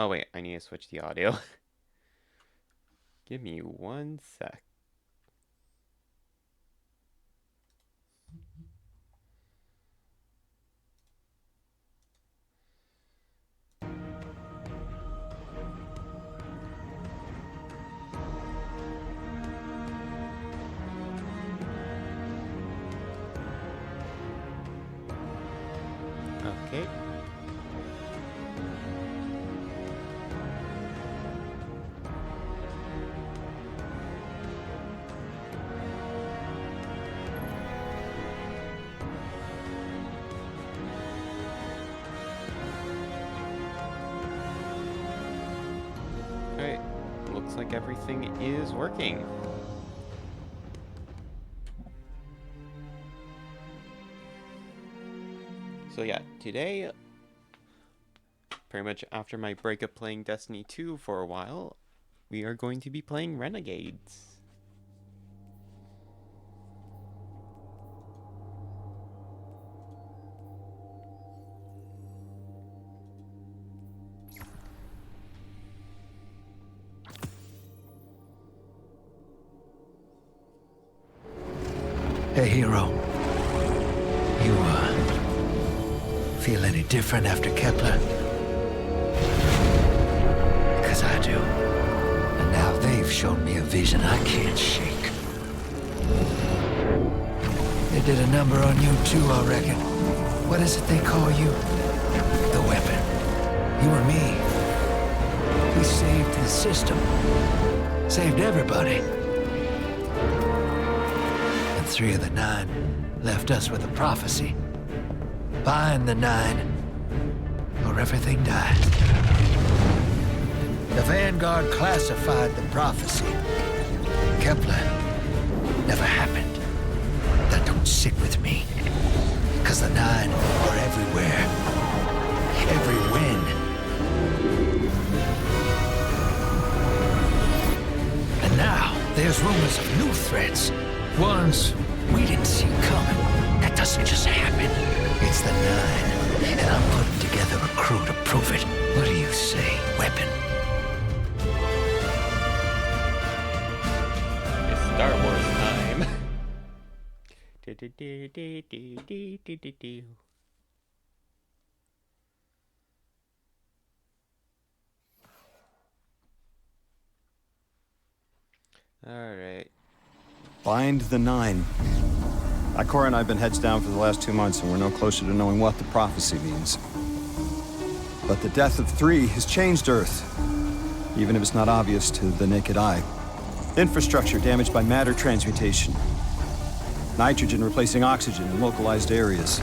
Oh wait, I need to switch the audio. Give me 1 sec. Okay. Alright, looks like everything is working. So yeah, today, pretty much after my breakup playing Destiny 2 for a while, we are going to be playing Renegades. Hey, hero. You, feel any different after Kepler? Because I do. And now they've shown me a vision I can't shake. They did a number on you too, I reckon. What is it they call you? The weapon. You and me. We saved the system. Saved everybody. 3 of the 9 left us with a prophecy. Find the 9, or everything dies. The Vanguard classified the prophecy. Kepler never happened. That don't sit with me. Because the 9 are everywhere. Every win. And now, there's rumors of new threats. Ones we didn't see coming. That doesn't just happen. It's the 9, and I'm putting together a crew to prove it. What do you say, weapon? It's Star Wars time. Alright. Find the 9. Ikora and I have been heads down for the last 2 months, and we're no closer to knowing what the prophecy means. But the death of 3 has changed Earth, even if it's not obvious to the naked eye. Infrastructure damaged by matter transmutation. Nitrogen replacing oxygen in localized areas.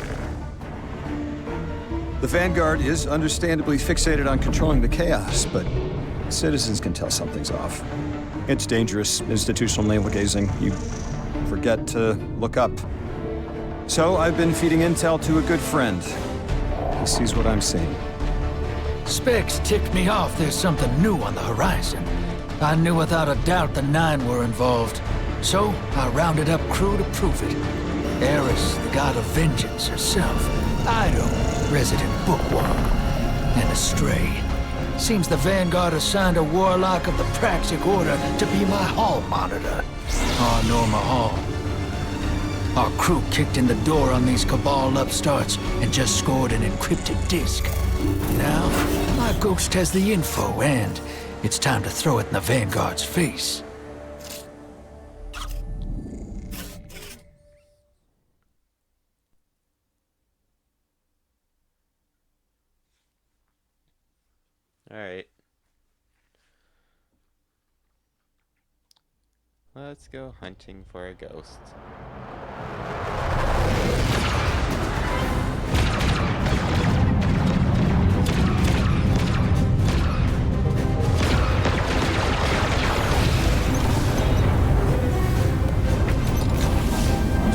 The Vanguard is understandably fixated on controlling the chaos, but citizens can tell something's off. It's dangerous, institutional navel-gazing. You forget to look up. So I've been feeding intel to a good friend. He sees what I'm seeing. Specs ticked me off there's something new on the horizon. I knew without a doubt the 9 were involved. So I rounded up crew to prove it. Eris, the god of vengeance herself. Ido, resident bookworm. And Astray. Seems the Vanguard assigned a warlock of the Praxic Order to be my hall monitor. Norma Hall. Our crew kicked in the door on these Cabal upstarts and just scored an encrypted disk. Now, my ghost has the info, and it's time to throw it in the Vanguard's face. Alright. Let's go hunting for a ghost.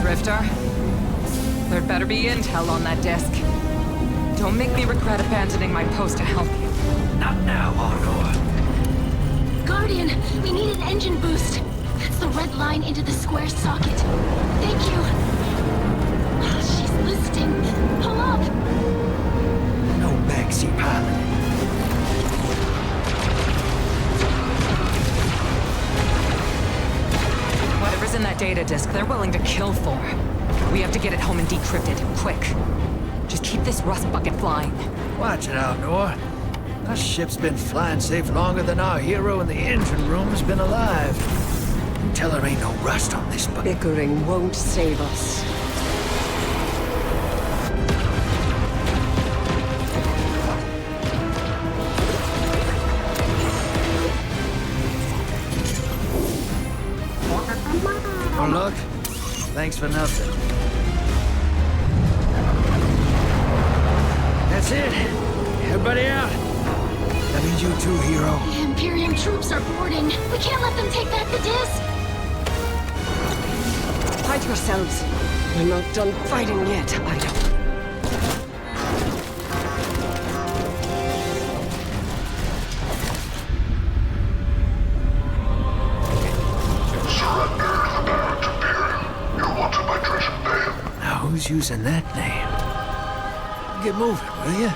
Drifter, there'd better be intel on that disk. Don't make me regret abandoning my post to help you. Not now, Honor. Guardian, we need an engine boost. That's the red line into the square socket. Thank you. She's listening. Pull up. No backseat pilot. data disk they're willing to kill for. We have to get it home and decrypted, quick. Just keep this rust bucket flying. Watch it out, Nor. Our ship's been flying safe longer than our hero in the engine room's been alive. You tell her ain't no rust on this bucket. Bickering won't save us. Oh, look. Thanks for nothing. That's it. Everybody out. That means you too, hero. The Imperium troops are boarding. We can't let them take back the disc. Hide yourselves. We're not done fighting yet, Ida. Now, who's using that name? Get moving, will you?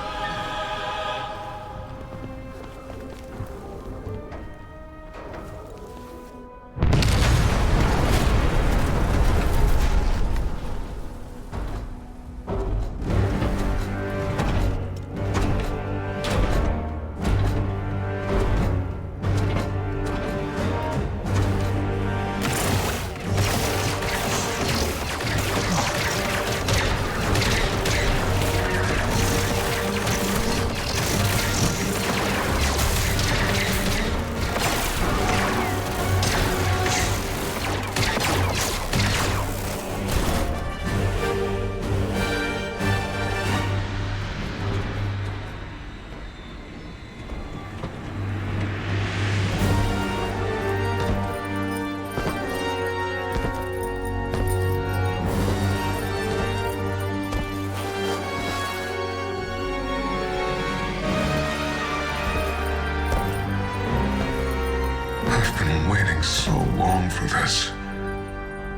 So long for this.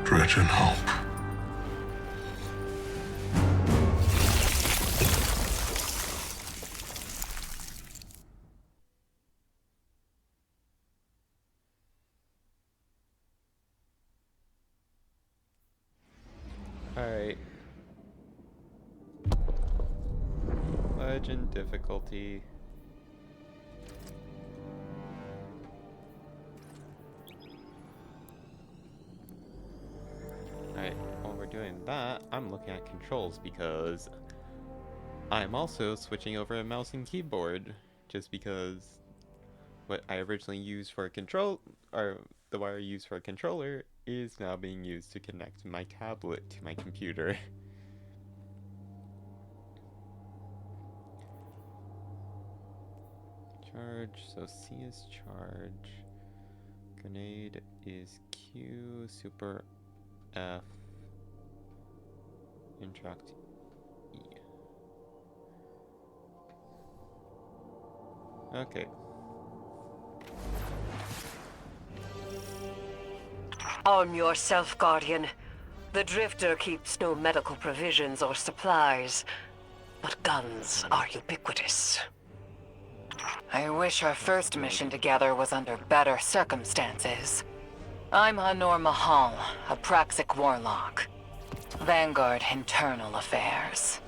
Dredge and hope. Alright. Legend difficulty. Alright, while we're doing that, I'm looking at controls because I'm also switching over a mouse and keyboard just because what I originally used for a control, or the wire I used for a controller, is now being used to connect my tablet to my computer. Charge, so C is charge, grenade is Q, super F, interact E. Okay. Arm yourself, Guardian. The Drifter keeps no medical provisions or supplies, but guns are ubiquitous. I wish our first mission together was under better circumstances. I'm Hanor Mahal, a Praxic warlock. Vanguard Internal Affairs.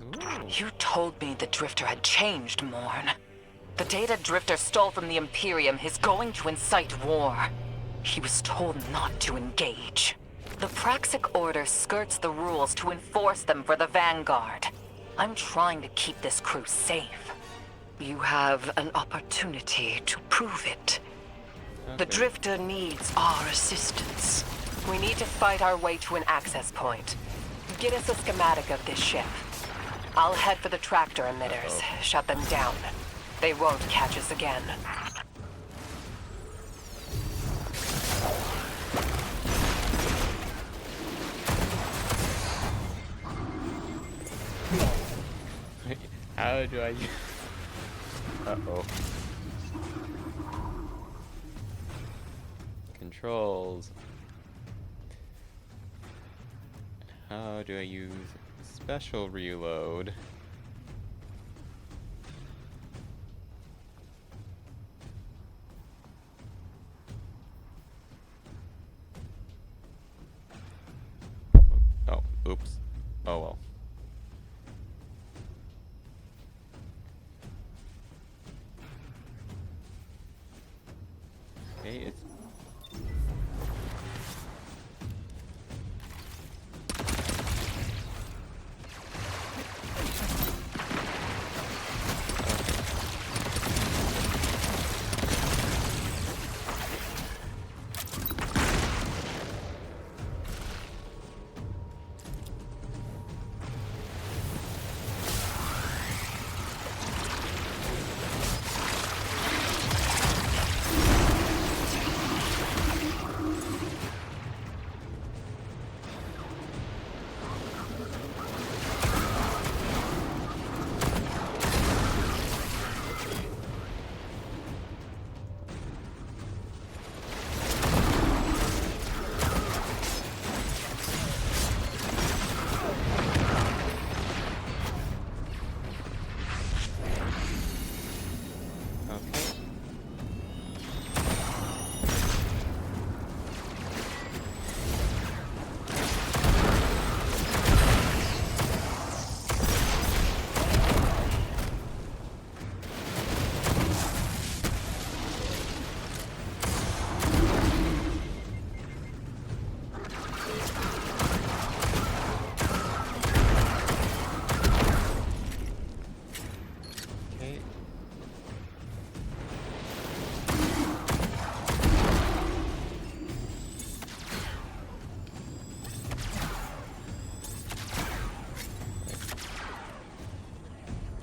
Ooh. You told me the Drifter had changed, Morn. The data Drifter stole from the Imperium is going to incite war. He was told not to engage. The Praxic Order skirts the rules to enforce them for the Vanguard. I'm trying to keep this crew safe. You have an opportunity to prove it. The Okay. Drifter needs our assistance. We need to fight our way to an access point. Get us a schematic of this ship. I'll head for the tractor emitters, shut them down. They won't catch us again. How do I... Uh-oh. Controls. How do I use special reload? Oh well. Okay, it's okay. Okay.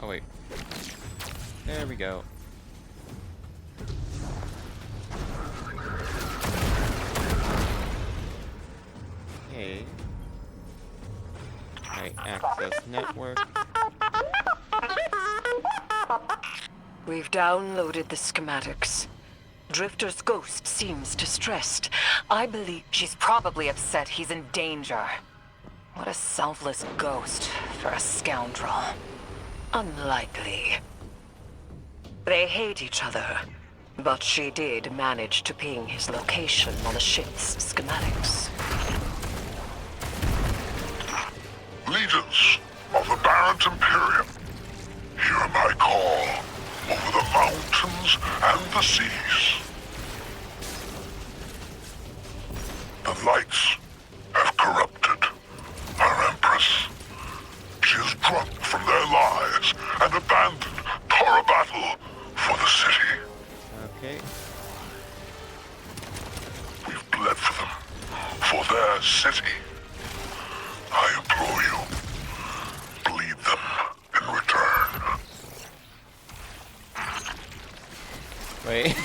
Oh wait. There we go. Okay. Right, access network. We've downloaded the schematics. Drifter's ghost seems distressed. I believe She's probably upset he's in danger. What a selfless ghost for a scoundrel. unlikely. They hate each other, but she did manage to ping his location on the ship's schematics. Leaders of the Barrent Imperium, hear my call over the mountains and the seas. The lights have corrupted our Empress. She is drunk from their lies and abandoned Torah battle for the city. Okay. We've bled for them, for their city. I implore you, bleed them in return. Wait.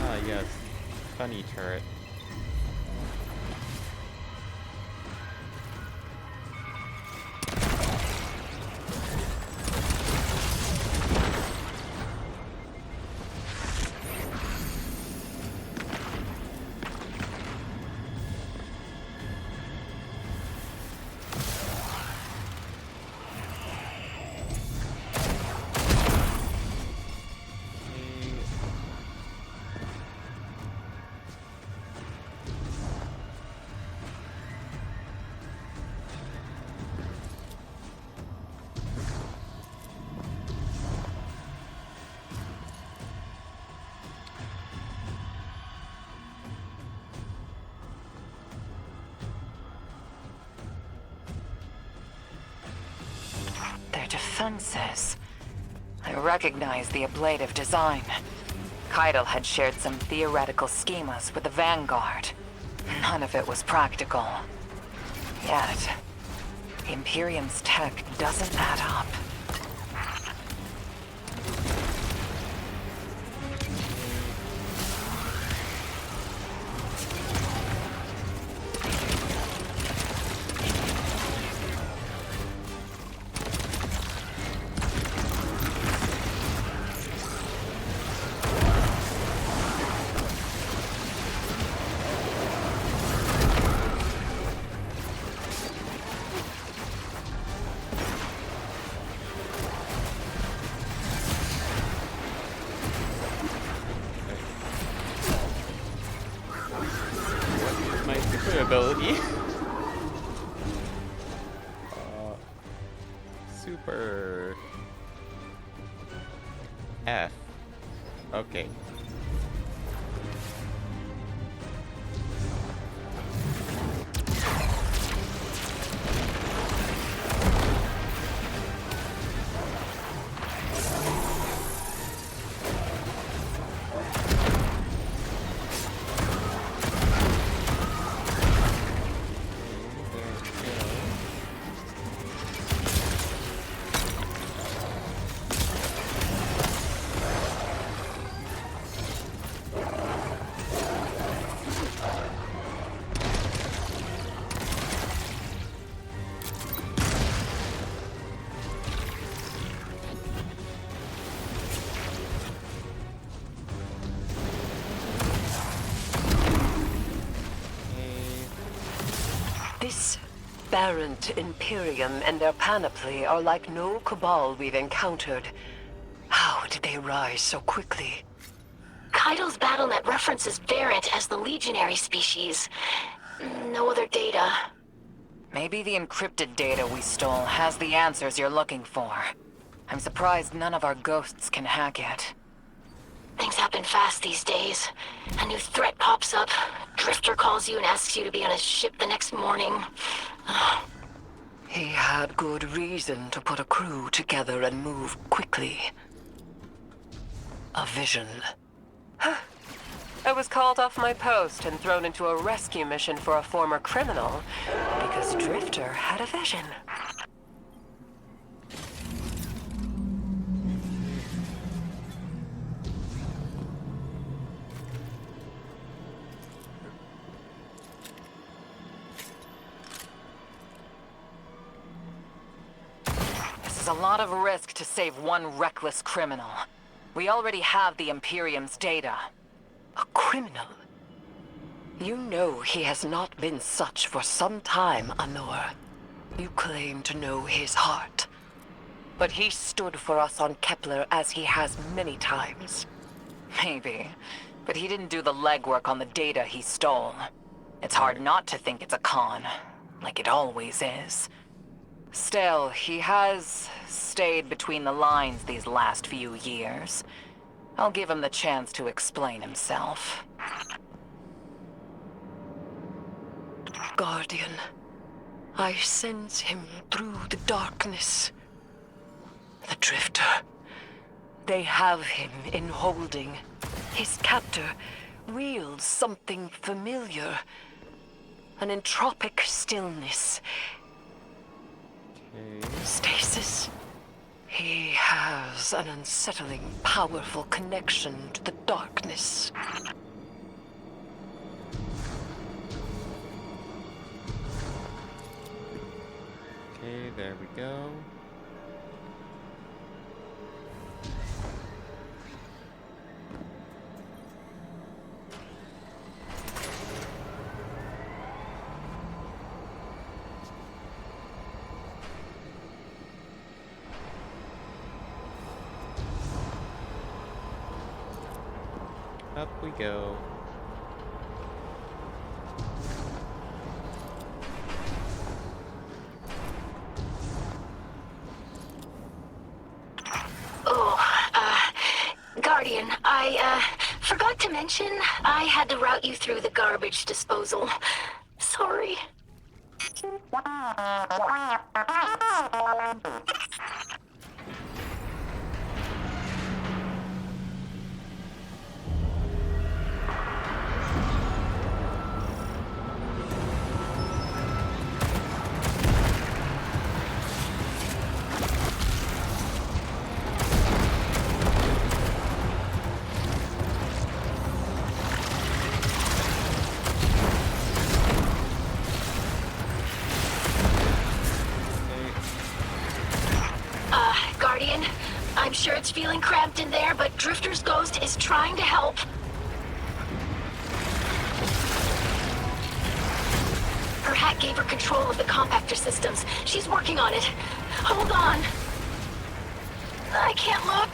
Ah, yes. Funny turret. Their defenses. I recognize the ablative design. Keitel had shared some theoretical schemas with the Vanguard. None of it was practical. Yet, Imperium's tech doesn't add up. My super ability. Super F. Okay. This aberrant Imperium and their panoply are like no Cabal we've encountered. How did they rise so quickly? Kaido's BattleNet references Variant as the legionary species. No other data. Maybe the encrypted data we stole has the answers you're looking for. I'm surprised none of our ghosts can hack it. Things happen fast these days. A new threat pops up. Drifter calls you and asks you to be on his ship the next morning. He had good reason to put a crew together and move quickly. A vision. I was called off my post and thrown into a rescue mission for a former criminal because Drifter had a vision. This is a lot of risk to save one reckless criminal. We already have the Imperium's data. A criminal? You know he has not been such for some time, Anor. You claim to know his heart. But he stood for us on Kepler as he has many times. Maybe. But he didn't do the legwork on the data he stole. It's hard not to think it's a con, like it always is. Still, he has stayed between the lines these last few years. I'll give him the chance to explain himself. Guardian, I sense him through the darkness. The Drifter. They have him in holding. His captor wields something familiar. An entropic stillness. Stasis. He has an unsettling, powerful connection to the darkness. Okay, there we go. Up we go. Guardian, I forgot to mention I had to route you through the garbage disposal. Sorry. sure it's feeling cramped in there, but Drifter's ghost is trying to help. Her hat gave her control of the compactor systems. She's working on it. Hold on. I can't look.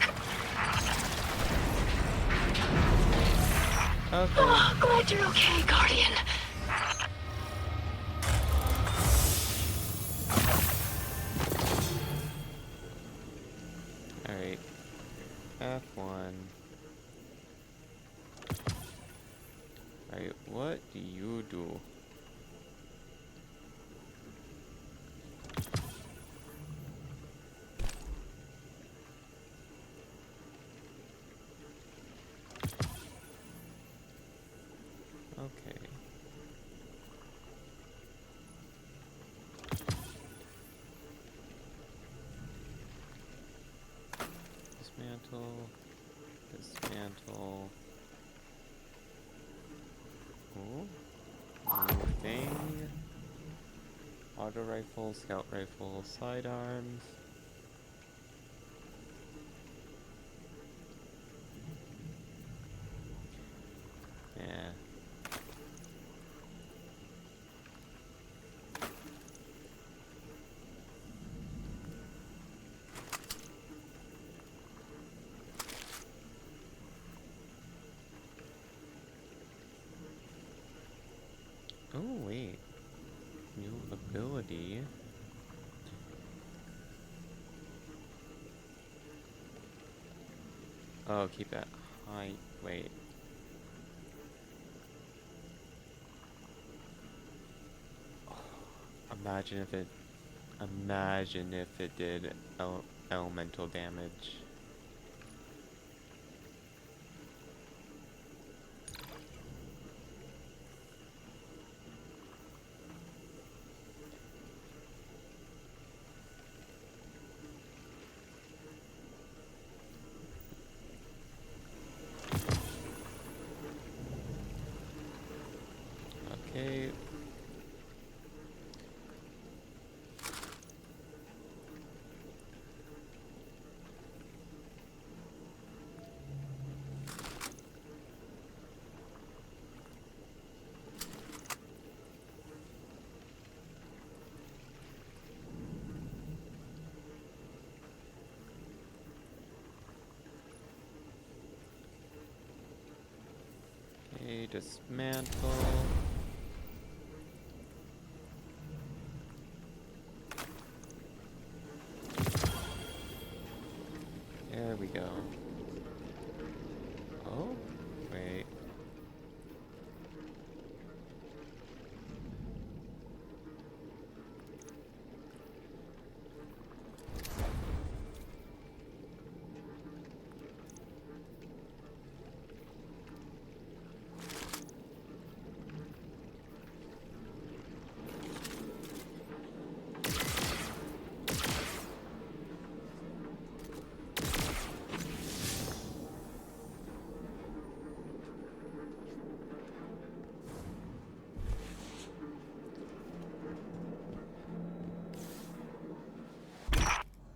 Okay. Oh, glad you're okay, Guardian. Alright. F1. Alright, what do you do? Okay. Dismantle. Dismantle. Oh. New thing. Auto rifle, scout rifle, sidearms. Yeah. Oh, wait. New ability. Oh, keep that high. Wait. Imagine if it did elemental damage. Okay. Okay, dismantle. There we go. Oh, wait.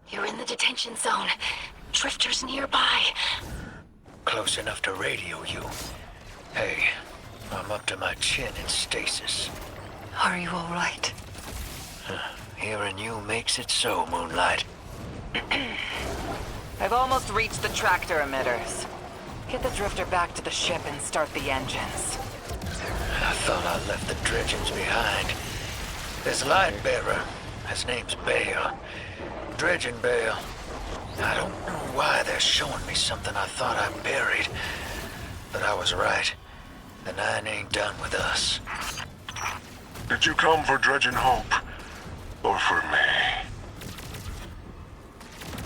You're in the detention zone. Drifter's nearby. Close enough to radio you. Hey, I'm up to my chin in stasis. Are you all right? Hearing you makes it so, Moonlight. I've almost reached the tractor emitters. Get the drifter back to the ship and start the engines. I thought I left the dredgings behind. This light bearer, his name's Bale. Dredging Bale. I don't know why they're showing me something I thought I buried. But I was right. The Nine ain't done with us. Did you come for Dredging Hope? Or for me?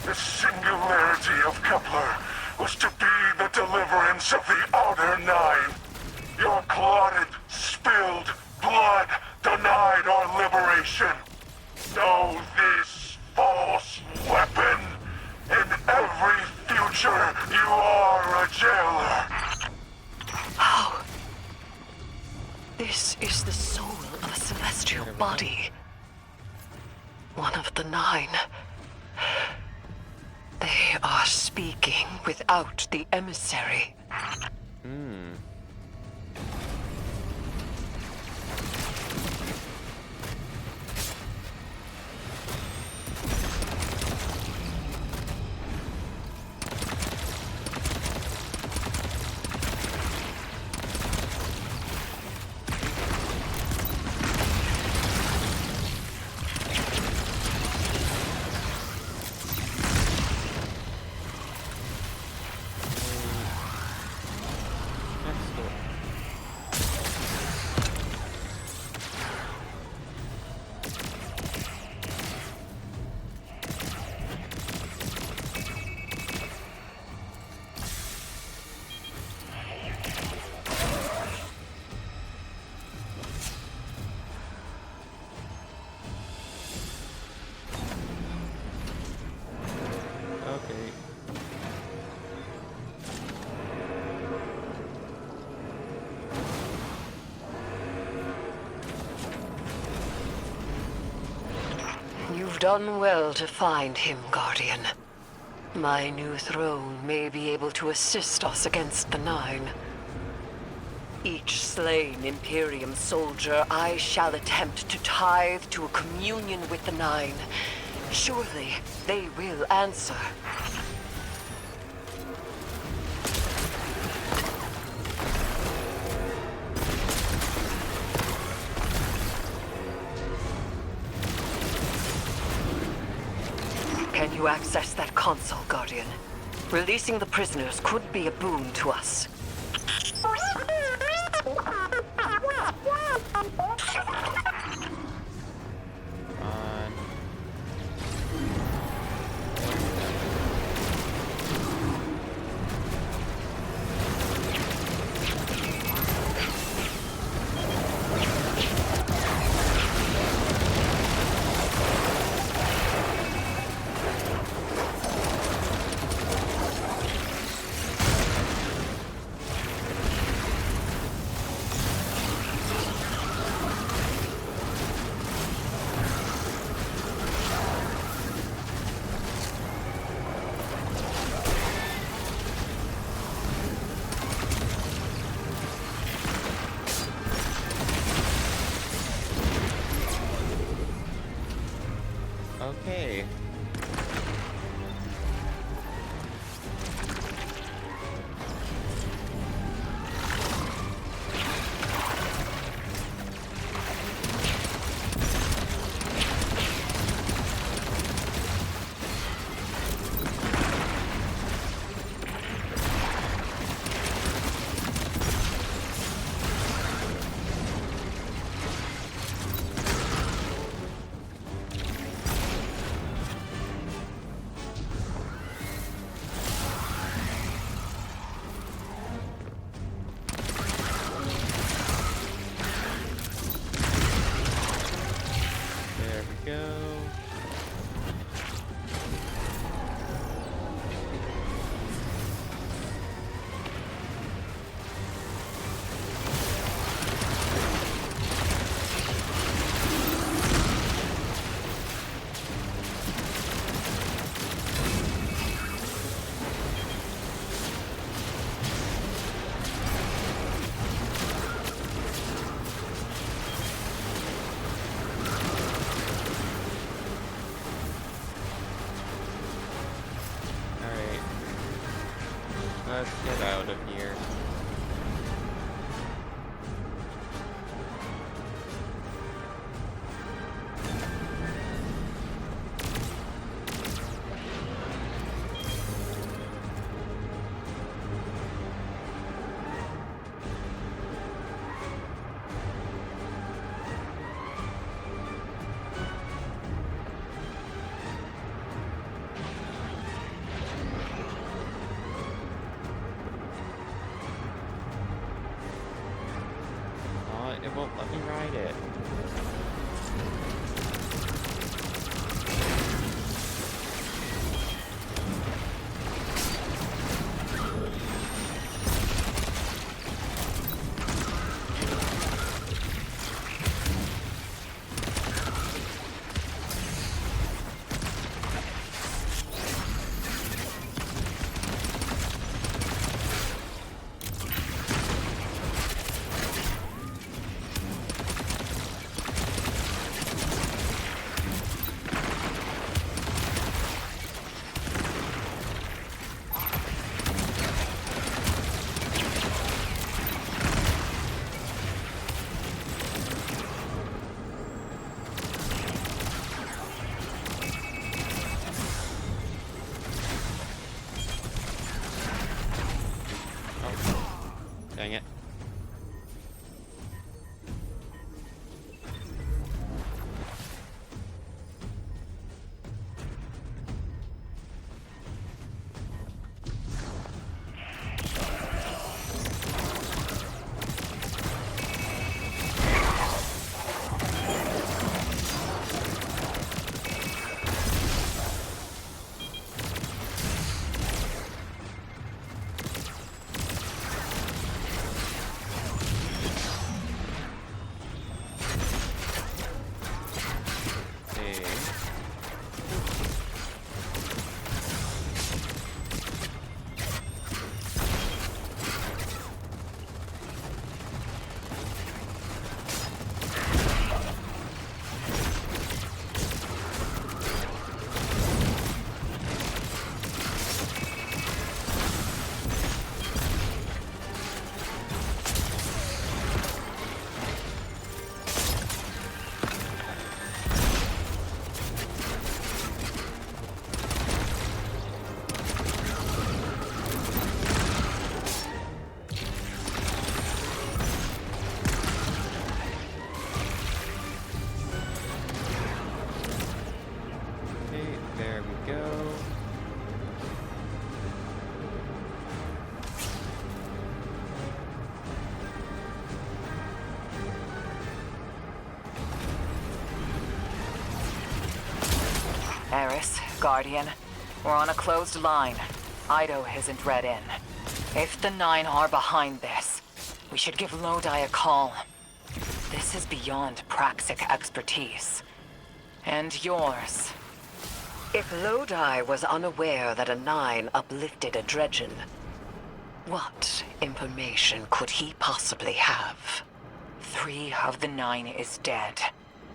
The singularity of Kepler was to be the deliverance of the Outer Nine. Your clotted, spilled blood denied our liberation. Know this false weapon. In every future, you are a jailer. How? This is the soul of a celestial body. One of the Nine. They They are speaking without the emissary. Hmm. Next door. Okay. You've done well to find him, Guardian. My new throne may be able to assist us against the Nine. Each slain Imperium soldier I shall attempt to tithe to a communion with the Nine. Surely they will answer. Can you access that console, Guardian? Releasing the prisoners could be a boon to us. On. Okay. There we go. Alright. Let's get out of here. Eris, Guardian, we're on a closed line. Ido isn't read in. If the Nine are behind this, we should give Lodi a call. This is beyond Praxic expertise. And yours. If Lodi was unaware that a Nine uplifted a Dredgen, what information could he possibly have? 3 of the 9 is dead.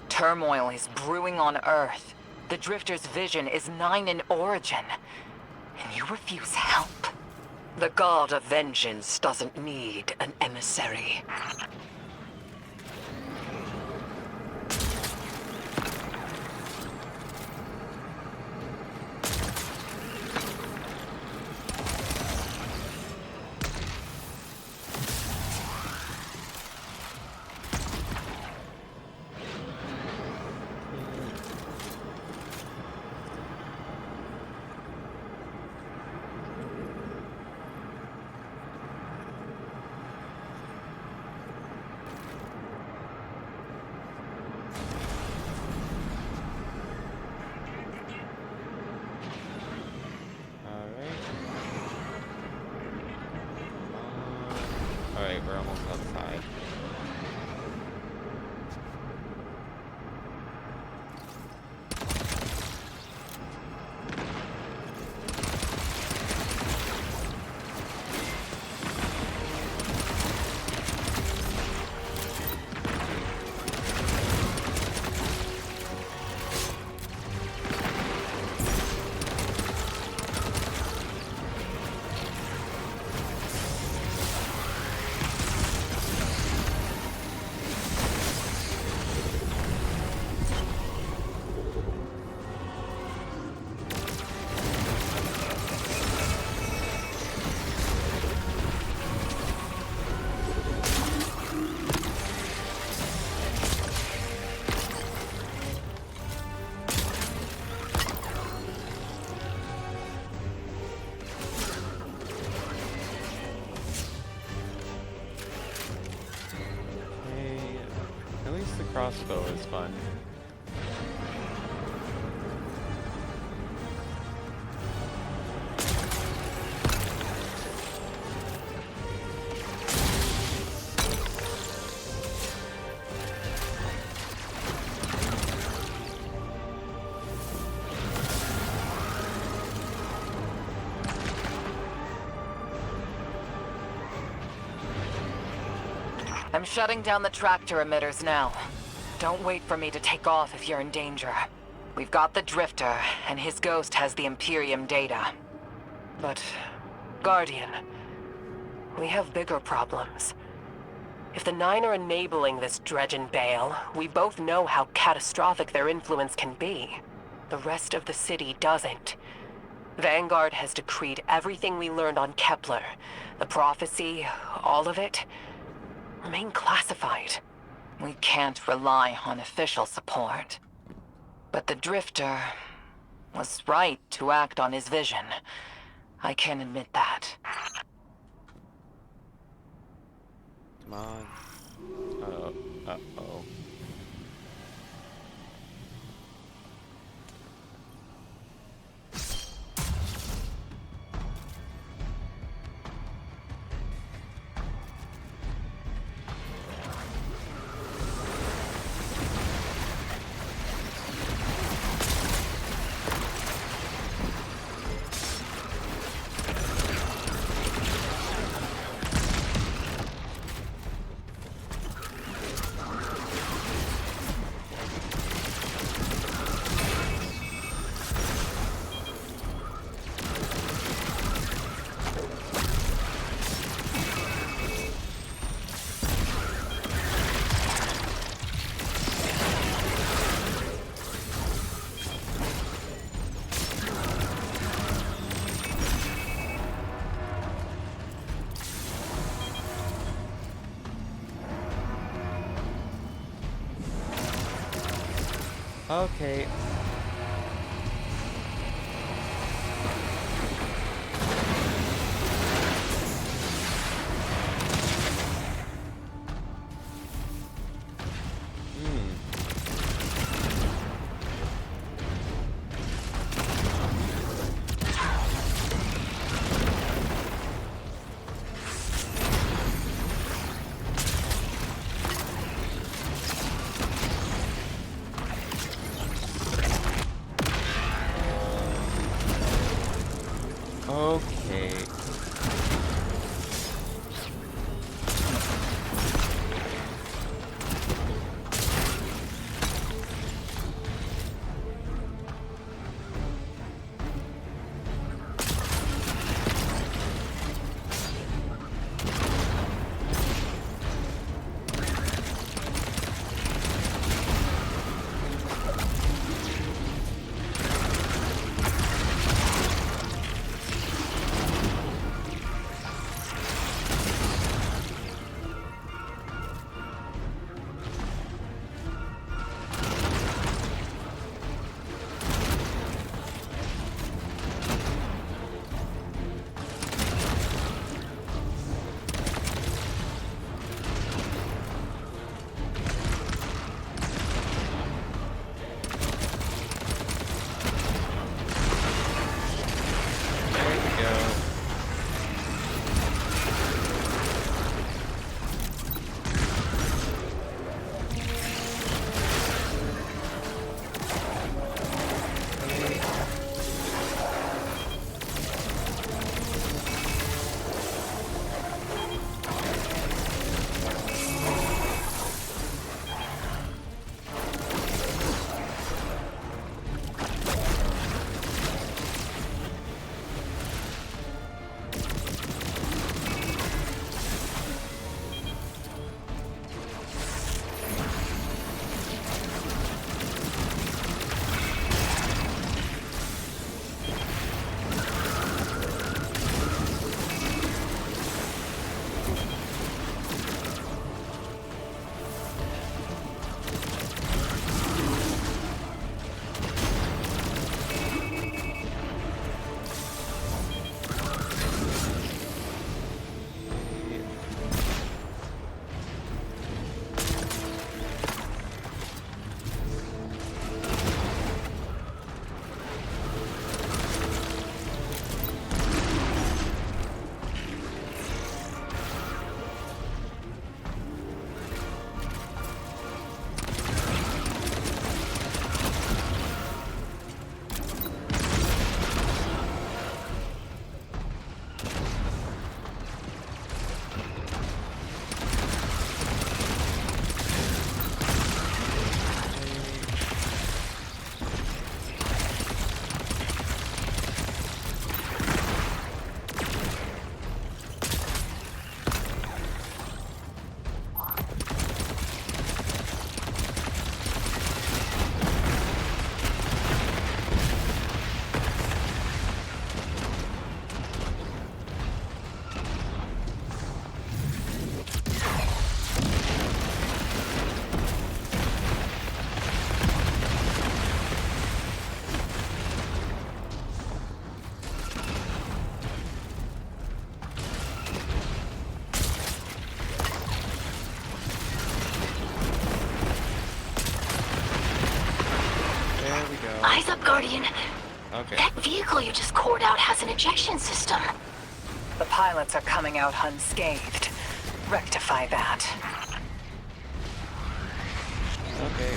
Turmoil is brewing on Earth. The Drifter's vision is 9 in origin. And you refuse help. The God of Vengeance doesn't need an emissary. Alright, we're almost outside. At least the crossbow is fun. I'm shutting down the tractor emitters now. Don't wait for me to take off if you're in danger. We've got the Drifter, and his ghost has the Imperium data. But, Guardian, we have bigger problems. If the Nine are enabling this Dredgen Bale, we both know how catastrophic their influence can be. The rest of the city doesn't. Vanguard has decreed everything we learned on Kepler, the prophecy, all of it, remain classified. We can't rely on official support. But the Drifter was right to act on his vision. I can admit that. Come on. Uh-oh. Okay. Okay. Eyes up, Guardian. Okay. That vehicle you just cored out has an ejection system. The pilots are coming out unscathed. Rectify that. Okay.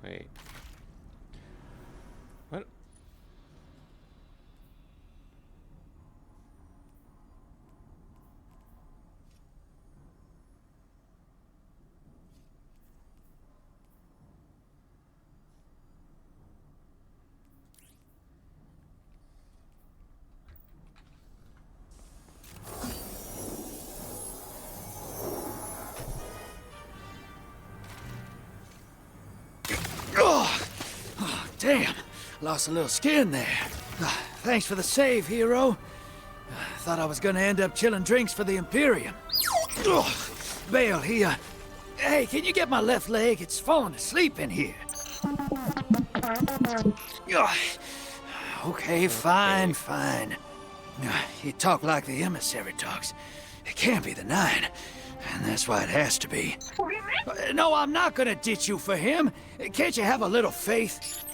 Wait. What? Damn, lost a little skin there. Thanks for the save, hero. Thought I was gonna end up chilling drinks for the Imperium. Bale, hey, can you get my left leg? It's falling asleep in here. Okay, fine. You talk like the emissary talks. It can't be the Nine, and that's why it has to be. No, I'm not gonna ditch you for him. Can't you have a little faith?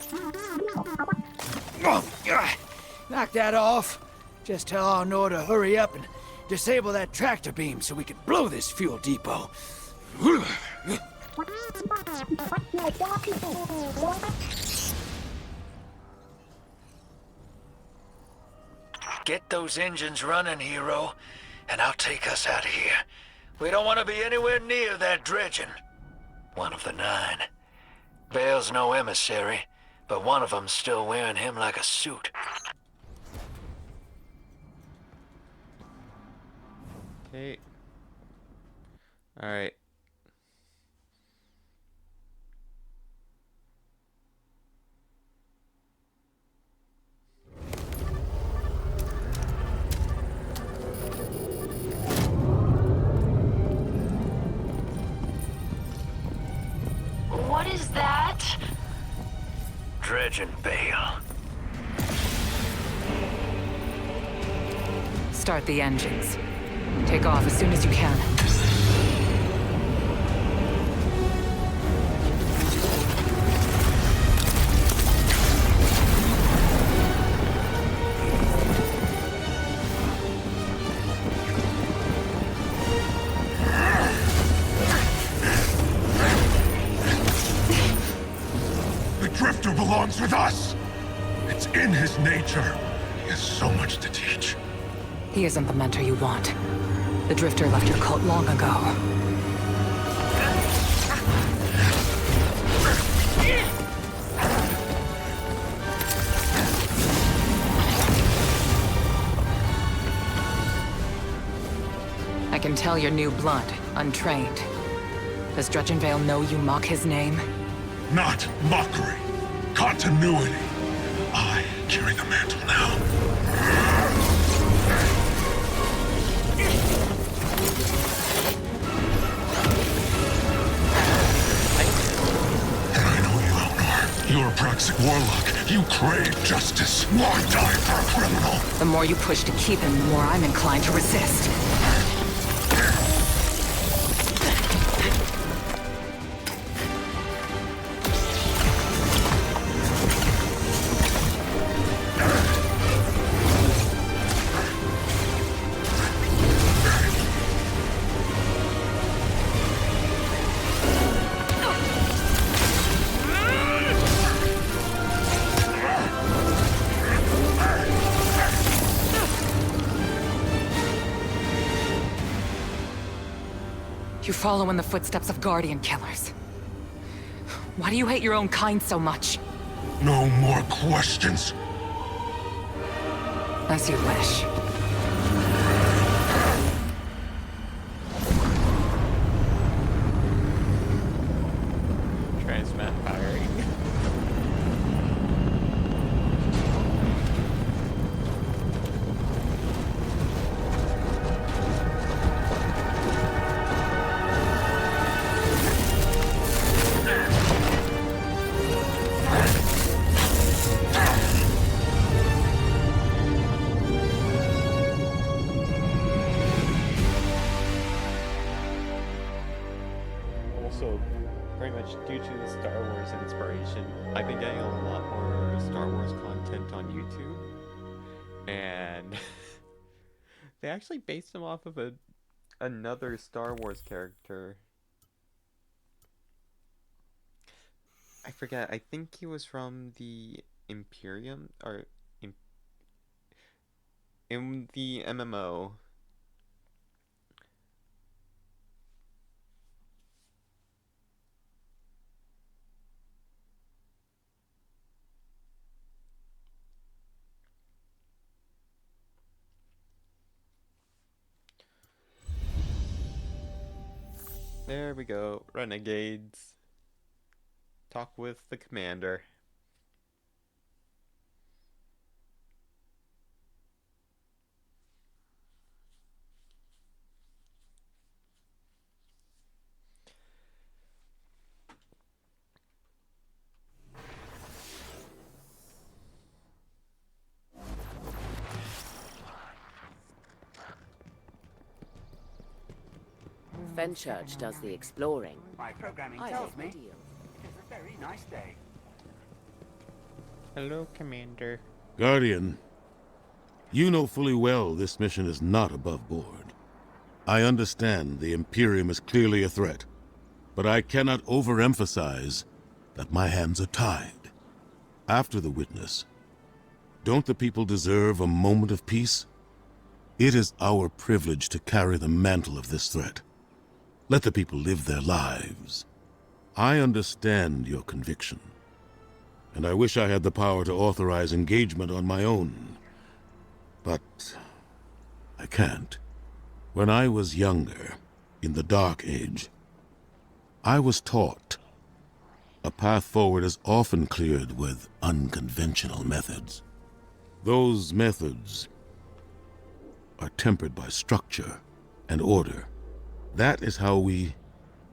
Knock that off. Just tell Arnor to hurry up and disable that tractor beam so we can blow this fuel depot. Get those engines running, hero, and I'll take us out of here. We don't want to be anywhere near that dredging. One of the Nine. Bale's no emissary, but one of them's still wearing him like a suit. Okay. Alright. What is that? Dredging Bale. Start the engines. Take off as soon as you can. The Drifter belongs with us! It's in his nature. He has so much to teach. He isn't the mentor you want. The Drifter left your cult long ago. I can tell you're new blood, untrained. Does Dredgenvale know you mock his name? Not mockery. Continuity. I carry the mantle now. And I know you, Elnor. You're a Praxic warlock. You crave justice. Why die for a criminal? The more you push to keep him, the more I'm inclined to resist. You follow in the footsteps of Guardian killers. Why do you hate your own kind so much? No more questions. As you wish. Transmat firing. Also, pretty much due to the Star Wars inspiration, I've been getting a lot more Star Wars content on YouTube, and they actually based them off of another Star Wars character. I forget. I think he was from the Imperium or in, in the MMO. There we go. Renegades. Talk with the commander. Fenchurch does the exploring. My programming I tells take me the deal. it is a very nice day. Hello, commander. Guardian, you know fully well this mission is not above board. I understand the Imperium is clearly a threat, but I cannot overemphasize that my hands are tied. After the witness, don't the people deserve a moment of peace? It is our privilege to carry the mantle of this threat. Let the people live their lives. I understand your conviction, and I wish I had the power to authorize engagement on my own. But I can't. When I was younger, in the Dark Age, I was taught a path forward is often cleared with unconventional methods. Those methods are tempered by structure and order. That is how we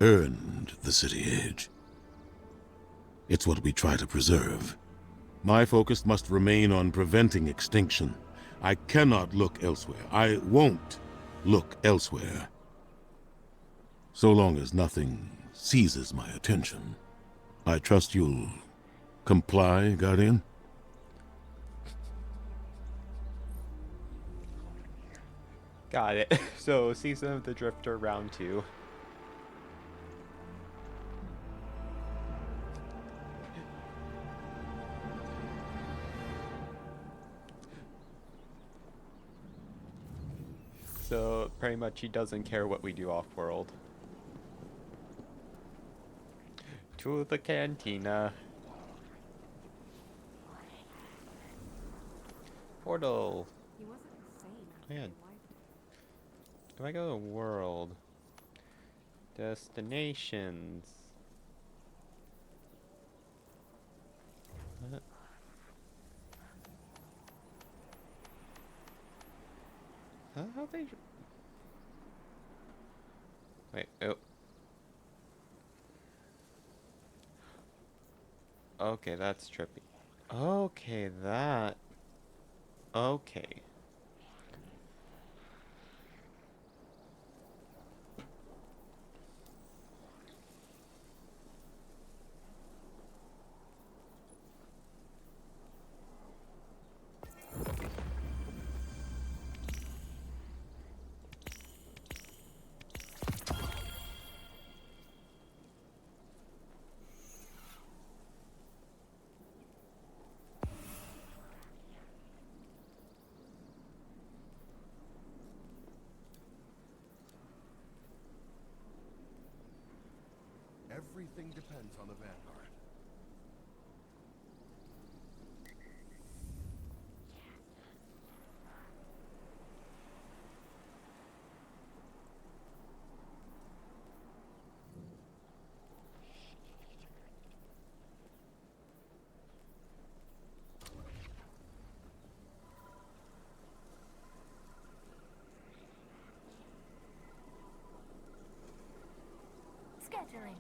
earned the City Age. It's what we try to preserve. My focus must remain on preventing extinction. I cannot look elsewhere. I won't look elsewhere. So long as nothing seizes my attention. I trust you'll comply, Guardian? Got it. So, Season of the Drifter Round 2. So, pretty much he doesn't care what we do off-world. To the cantina. Portal. Man. Do I go to world? Destinations. What? How they... Wait, oh. Okay, that's trippy. Okay, that... Okay. Everything depends on the Vanguard. Scheduling.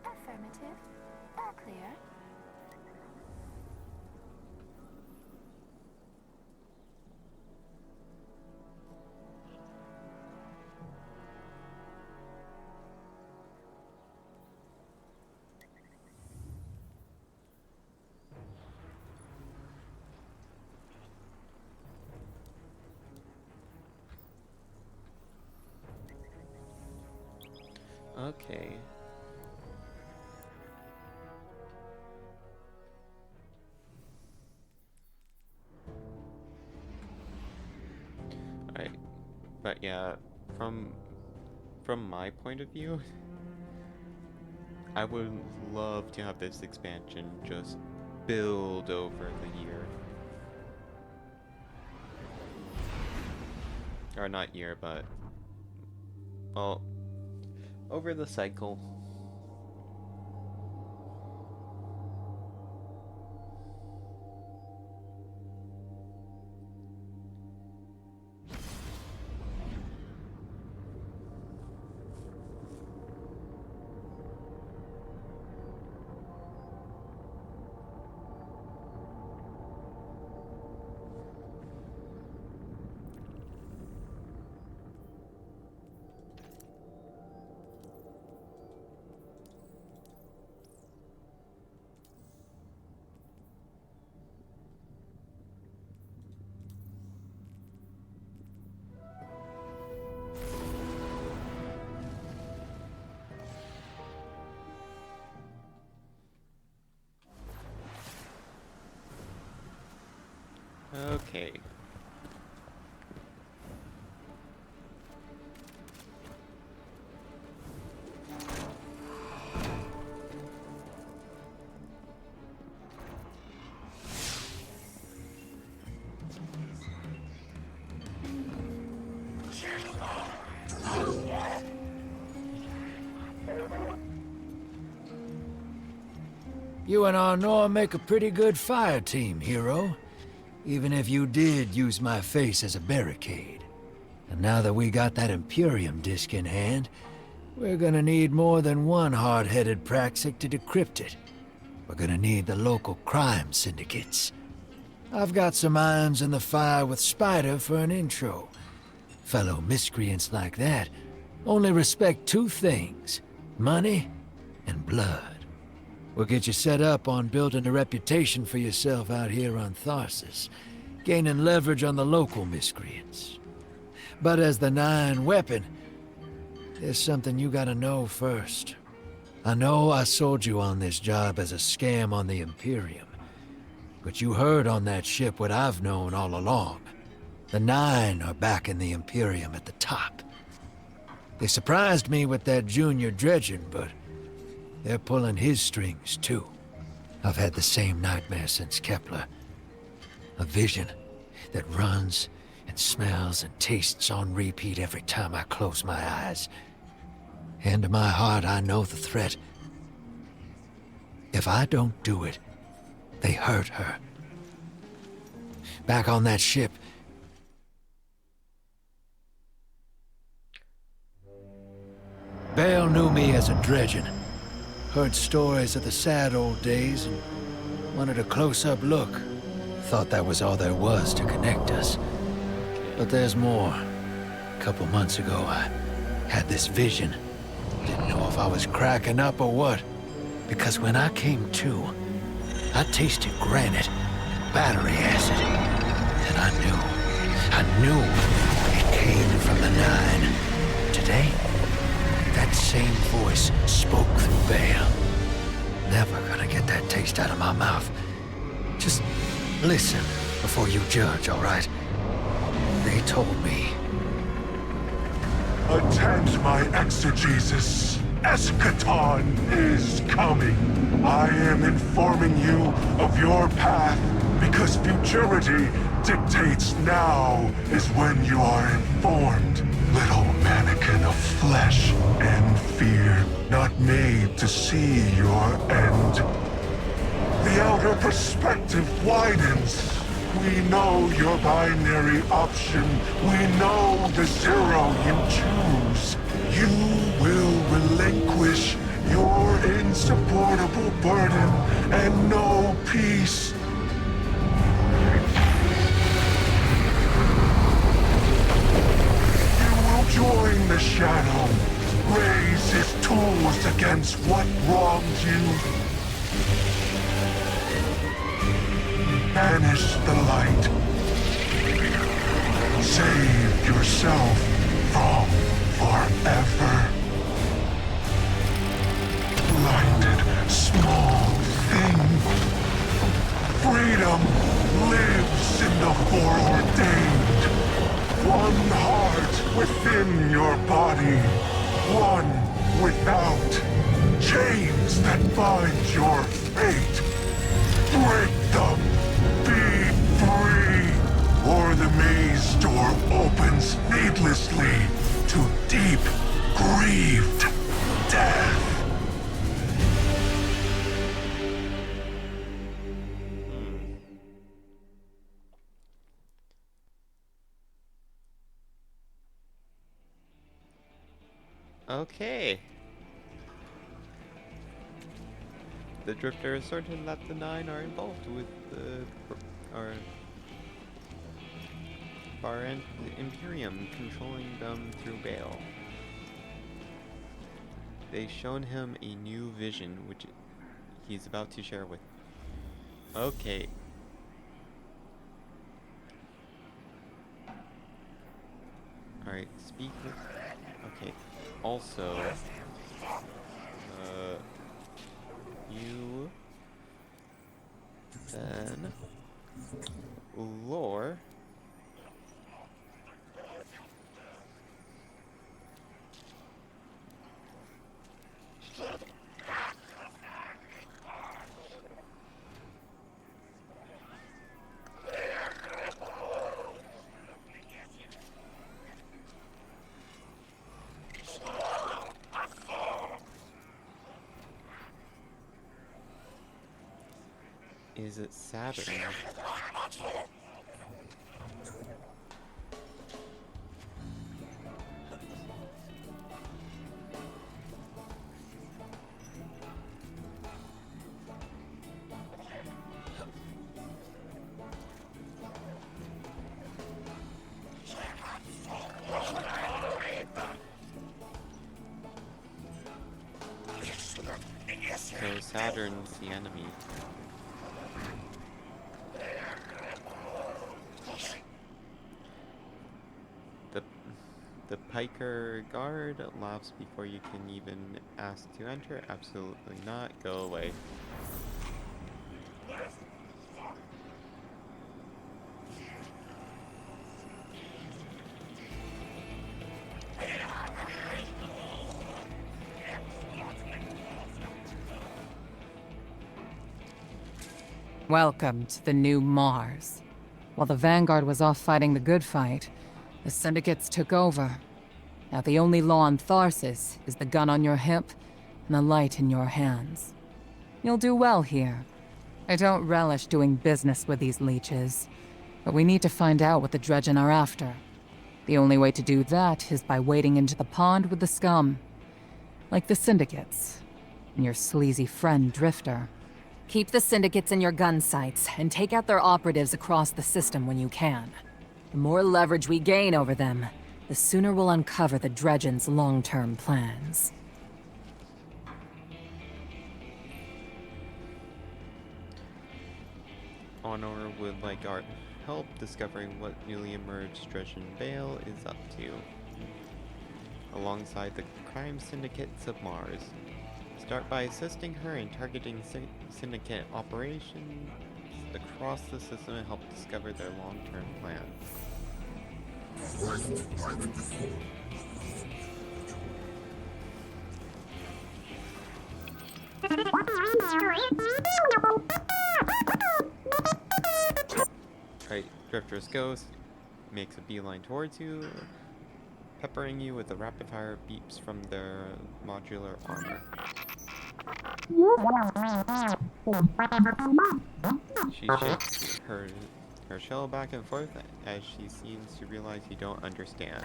Affirmative. All clear. Okay. Alright. But yeah, from my point of view, I would love to have this expansion just build over the year. Or not year, but well, over the cycle. Okay. You and Arnor make a pretty good fire team, hero. Even if you did use my face as a barricade. And now that we got that Imperium disk in hand, we're gonna need more than one hard-headed Praxic to decrypt it. We're gonna need the local crime syndicates. I've got some irons in the fire with Spider for an intro. Fellow miscreants like that only respect two things: money and blood. We'll get you set up on building a reputation for yourself out here on Tharsis, gaining leverage on the local miscreants. But as the Nine weapon, there's something you gotta know first. I know I sold you on this job as a scam on the Imperium, but you heard on that ship what I've known all along. The Nine are backing the Imperium at the top. They surprised me with that junior dredging, but they're pulling his strings, too. I've had the same nightmare since Kepler. A vision that runs and smells and tastes on repeat every time I close my eyes. And in my heart, I know the threat. If I don't do it, they hurt her. Back on that ship, Bale knew me as a dredgen. Heard stories of the sad old days and wanted a close-up look. Thought that was all there was to connect us. But there's more. A couple months ago, I had this vision. Didn't know if I was cracking up or what. Because when I came to, I tasted granite and battery acid. And I knew it came from the Nine. Today, that same voice spoke through Bale. Never gonna get that taste out of my mouth. Just listen before you judge, all right? They told me. Attend my exegesis. Eschaton is coming. I am informing you of your path because futurity dictates now is when you are informed. Little mannequin of flesh and fear, not made to see your end. The outer perspective widens. We know your binary option. We know the zero you choose. You will relinquish your insupportable burden and know peace. Join the Shadow. Raise his tools against what wronged you. Banish the light. Save yourself from forever. foreordained. One heart within your body. One without. Chains that bind your fate. Break them. Be free. Or the maze door opens needlessly to deep, grieved death. Okay. The Drifter is certain that the Nine are involved with the Imperium, controlling them through Baal. They've shown him a new vision, which he's about to share with. Okay. Alright, speak with... Okay. Also... you... Then... Lore... Is it Saturn? So Saturn's the enemy. The Piker guard laughs before you can even ask to enter. Absolutely not. Go away. Welcome to the new Mars. While the Vanguard was off fighting the good fight, the Syndicates took over. Now the only law on Tharsis is the gun on your hip and the light in your hands. You'll do well here. I don't relish doing business with these leeches, but we need to find out what the Dredgen are after. The only way to do that is by wading into the pond with the scum. Like the Syndicates, and your sleazy friend Drifter. Keep the Syndicates in your gun sights, and take out their operatives across the system when you can. The more leverage we gain over them, the sooner we'll uncover the Dredgen's long-term plans. Honor would like our help discovering what newly emerged Dredgen Baal is up to, alongside the crime syndicates of Mars. Start by assisting her in targeting syndicate operations across the system and help discover their long-term plans. Right, Drifter's ghost makes a beeline towards you, peppering you with the rapid-fire beeps from their modular armor. She shakes her shell back and forth as she seems to realize you don't understand.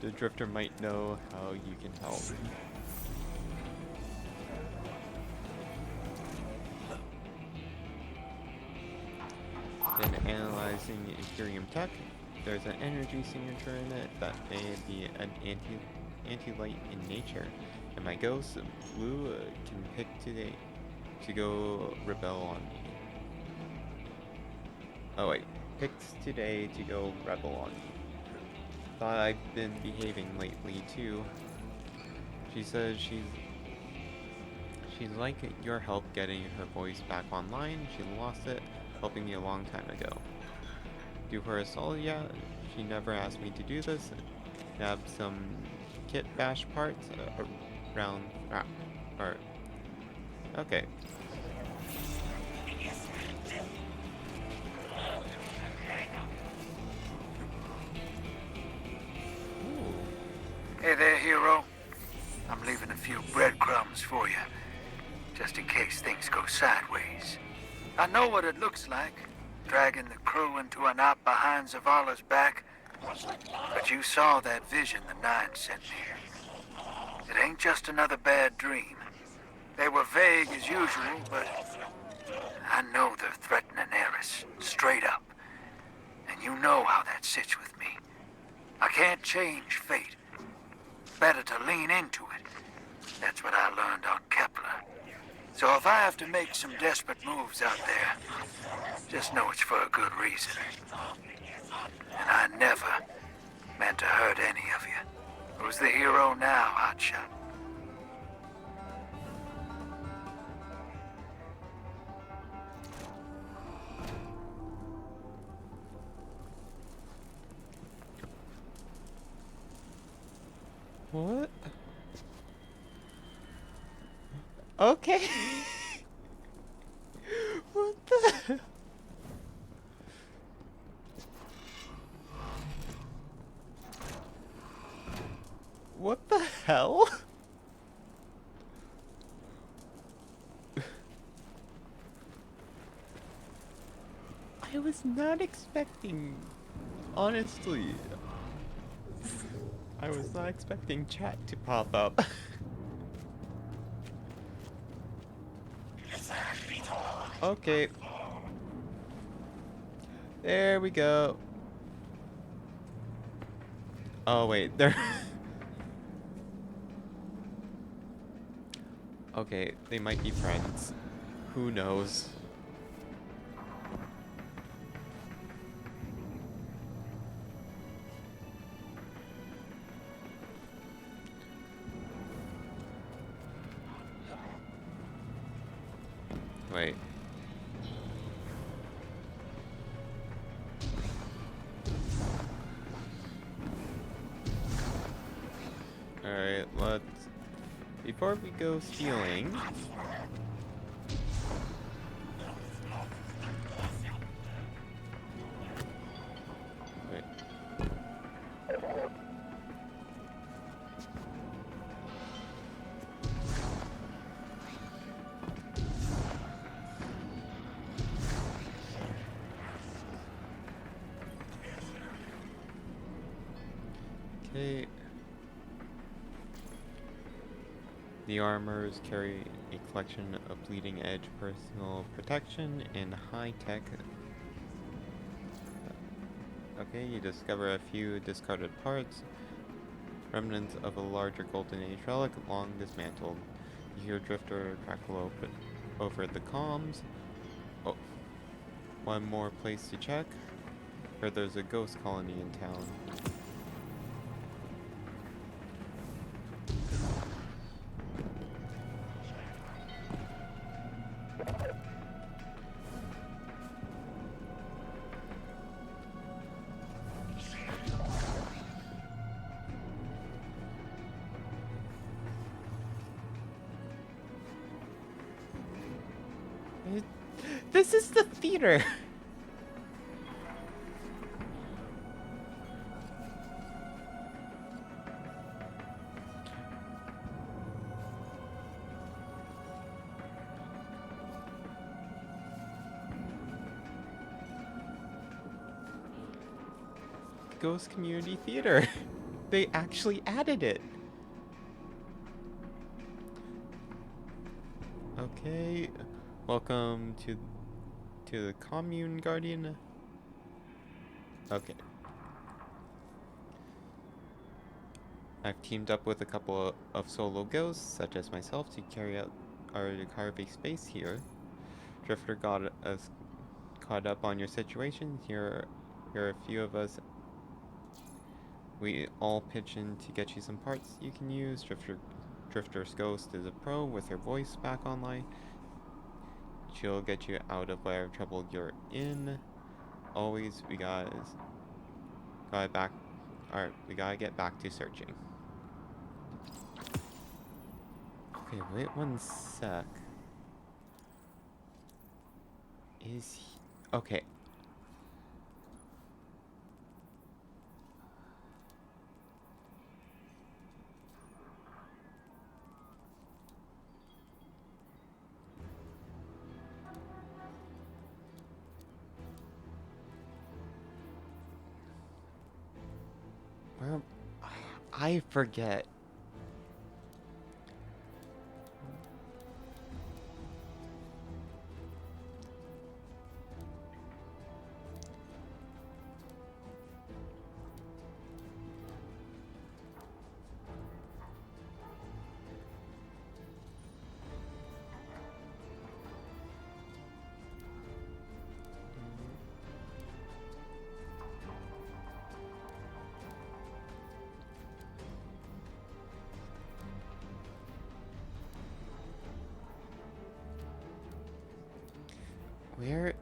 The Drifter might know how you can help. Then analyzing Imperium tech, there's an energy signature in it that may be an anti-light in nature, and my ghost, Blue, can pick today to go rebel on me. Oh wait, picks today to go rebel on me. Thought I've been behaving lately too. She says she She'd like your help getting her voice back online. She lost it, helping me a long time ago. Do her a solid, yeah. She never asked me to do this. Grab some kit bash parts around. Or okay. Hey there, hero. I'm leaving a few breadcrumbs for you, just in case things go sideways. I know what it looks like, dragging the crew into a knot behind Zavala's back. But you saw that vision the Nine sent me. It ain't just another bad dream. They were vague as usual, but I know they're threatening Eris, straight up. And you know how that sits with me. I can't change fate. Better to lean into it. That's what I learned on Kepler. So if I have to make some desperate moves out there, just know it's for a good reason. And I never meant to hurt any of you. Who's the hero now, Hotshot? What? Okay. What the? What the hell? I was not expecting, honestly. I was not expecting chat to pop up. Okay. There we go. Oh wait, there. Okay, they might be friends. Who knows? Wait. Alright, let's... Before we go stealing... Wait. Okay. The armors carry a collection of bleeding edge personal protection and high-tech. Okay, you discover a few discarded parts, remnants of a larger Golden Age relic long dismantled. You hear Drifter crackle open over the comms. Oh, one more place to check. Heard there's a ghost colony in town. This is the theater! Ghost Community Theater. They actually added it. Okay. Welcome to the Commune Guardian. Okay. I've teamed up with a couple of solo ghosts, such as myself, to carry out our carve a space here. Drifter got us caught up on your situation. Here are a few of us. We all pitch in to get you some parts you can use. Drifter Drifter's ghost is a pro with her voice back online. She'll get you out of whatever trouble you're in. Always, we gotta get back to searching. Okay, wait one sec. Is he... Okay. Where... I forget. Where...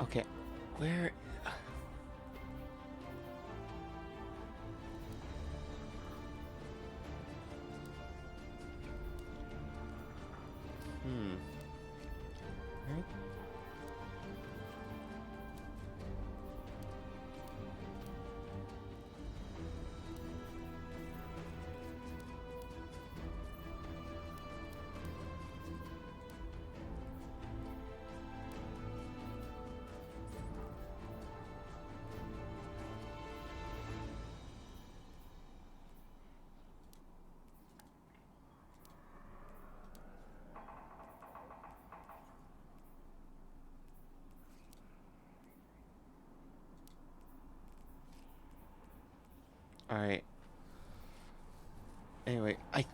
Okay, where... Where... Alright. Anyway, I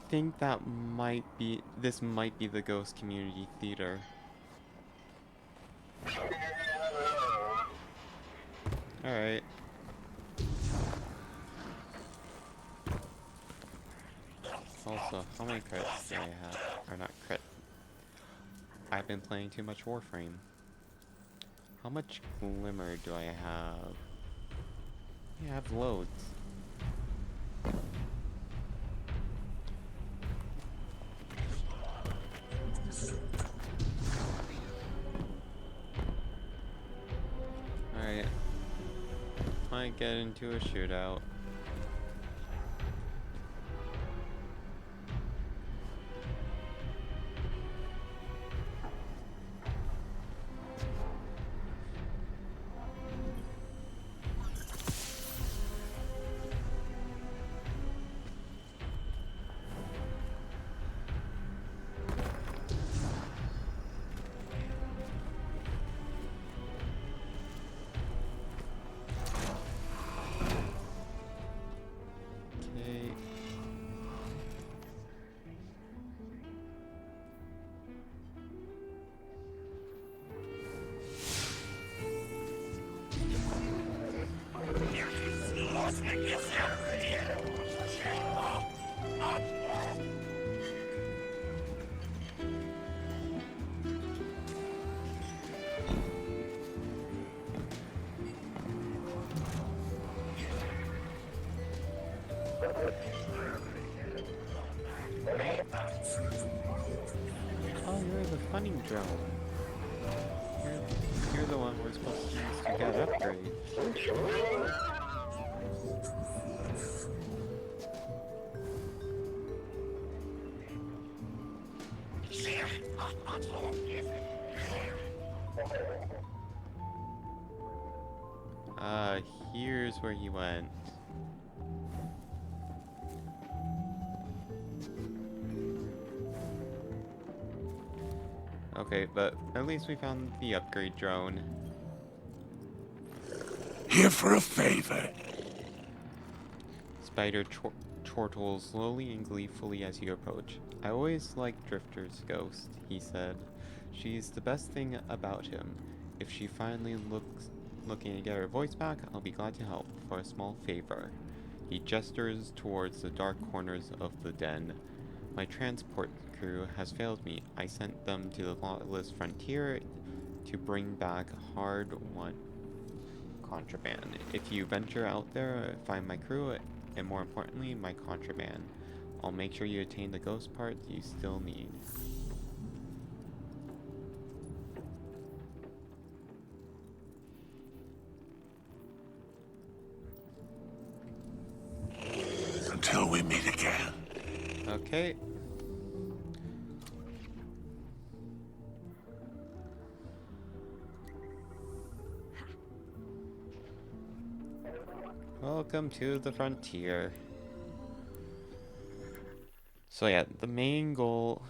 think that might be... This might be the Ghost Community Theater. Alright. Also, how many credits do I have? Or not credit. I've been playing too much Warframe. How much glimmer do I have? Yeah, I have loads. Alright. Might get into a shootout. Oh, you're the funny drone. You're the one we're supposed to use to get upgrades. Here's where he went. Okay, but at least we found the upgrade drone. Here for a favor. Spider chortles slowly and gleefully as you approach. I always liked Drifter's ghost, he said. She's the best thing about him. If she finally looking to get her voice back, I'll be glad to help for a small favor. He gestures towards the dark corners of the den. My transport crew has failed me. I sent them to the lawless frontier to bring back hard-won contraband. If you venture out there, find my crew, and more importantly, my contraband. I'll make sure you attain the ghost parts you still need. Until we meet again. Okay. Welcome to the frontier. So yeah, the main goal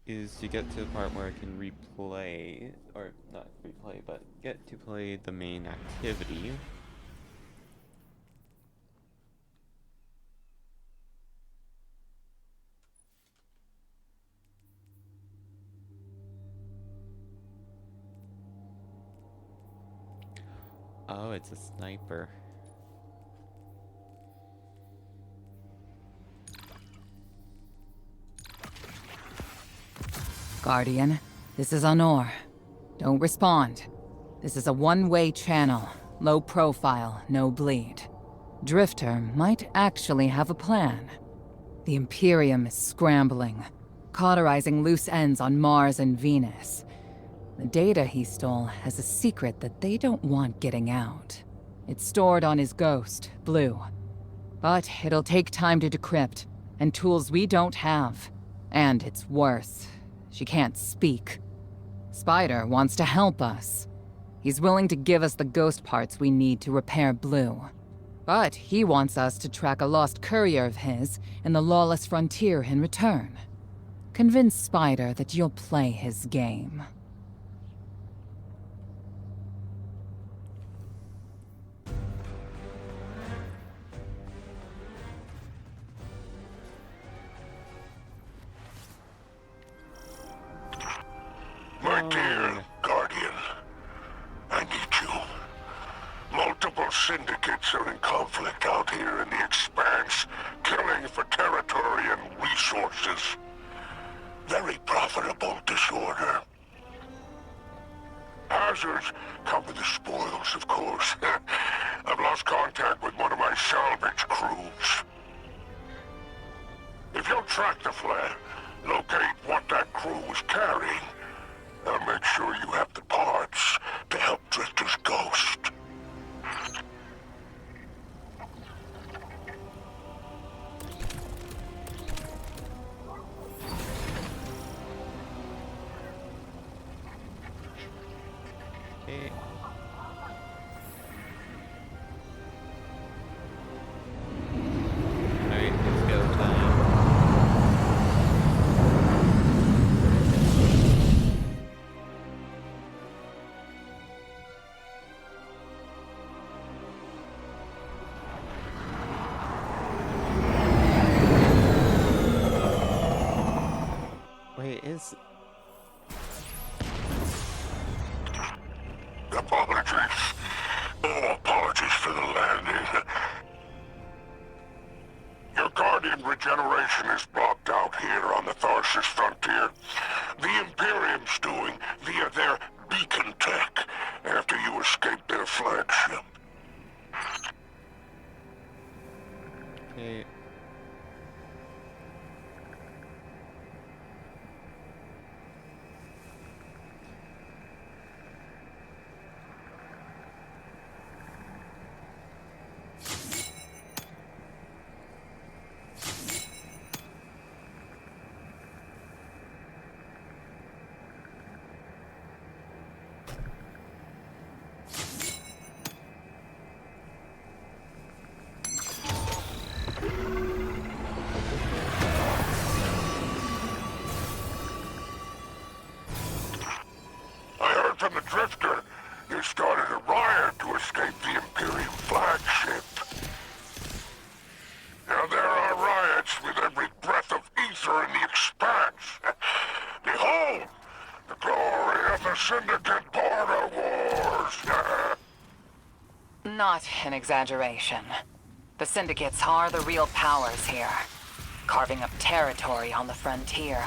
is to get to the part where I can replay, or not replay, but get to play the main activity. Oh, it's a sniper. Guardian, this is Honor. Don't respond. This is a one-way channel. Low profile, no bleed. Drifter might actually have a plan. The Imperium is scrambling, cauterizing loose ends on Mars and Venus. The data he stole has a secret that they don't want getting out. It's stored on his ghost, Blue. But it'll take time to decrypt, and tools we don't have. And it's worse. She can't speak. Spider wants to help us. He's willing to give us the ghost parts we need to repair Blue. But he wants us to track a lost courier of his in the lawless frontier in return. Convince Spider that you'll play his game. My dear Guardian, I need you. Multiple syndicates are in conflict out here in the Expanse, killing for territory and resources. Very profitable disorder. Hazards come with the spoils, of course. I've lost contact with one of my salvage crews. If you'll track the flare, locate what that crew was carrying, I'll make sure you have the parts to help Drifter's ghost. Okay. Alright, let's go time. Wait, is... Apologies. Oh, apologies for the landing. Your Guardian regeneration is blocked out here on the Tharsis frontier. The Imperium's doing via their beacon tech after you escaped their flagship. Okay. I heard from the Drifter you started a riot to escape the Imperium flagship. Now there are riots with every breath of ether in the expanse. Behold, the glory of the Syndicate border wars! Not an exaggeration. The Syndicates are the real powers here, carving up territory on the frontier.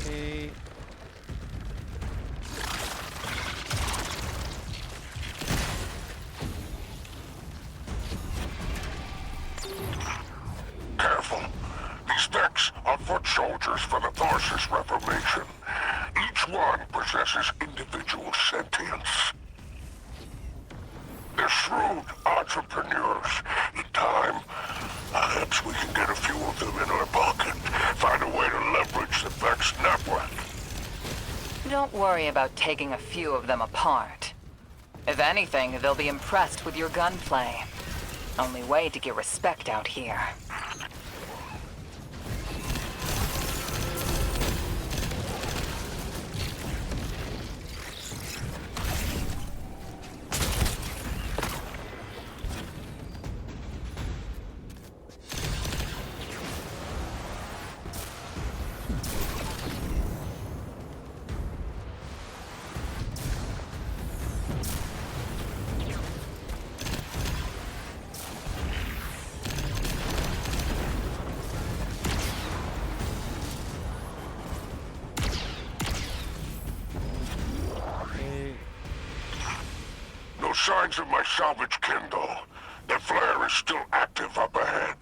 Okay. Careful. These decks are foot soldiers for the Tharsis Reformation. Each one possesses individual sentience. They're shrewd entrepreneurs. In time, perhaps we can get a few of them in our pocket. Find a way to leverage the Vex network. Don't worry about taking a few of them apart. If anything, they'll be impressed with your gunplay. Only way to get respect out here. No signs of my salvage Kindle. The flare is still active up ahead.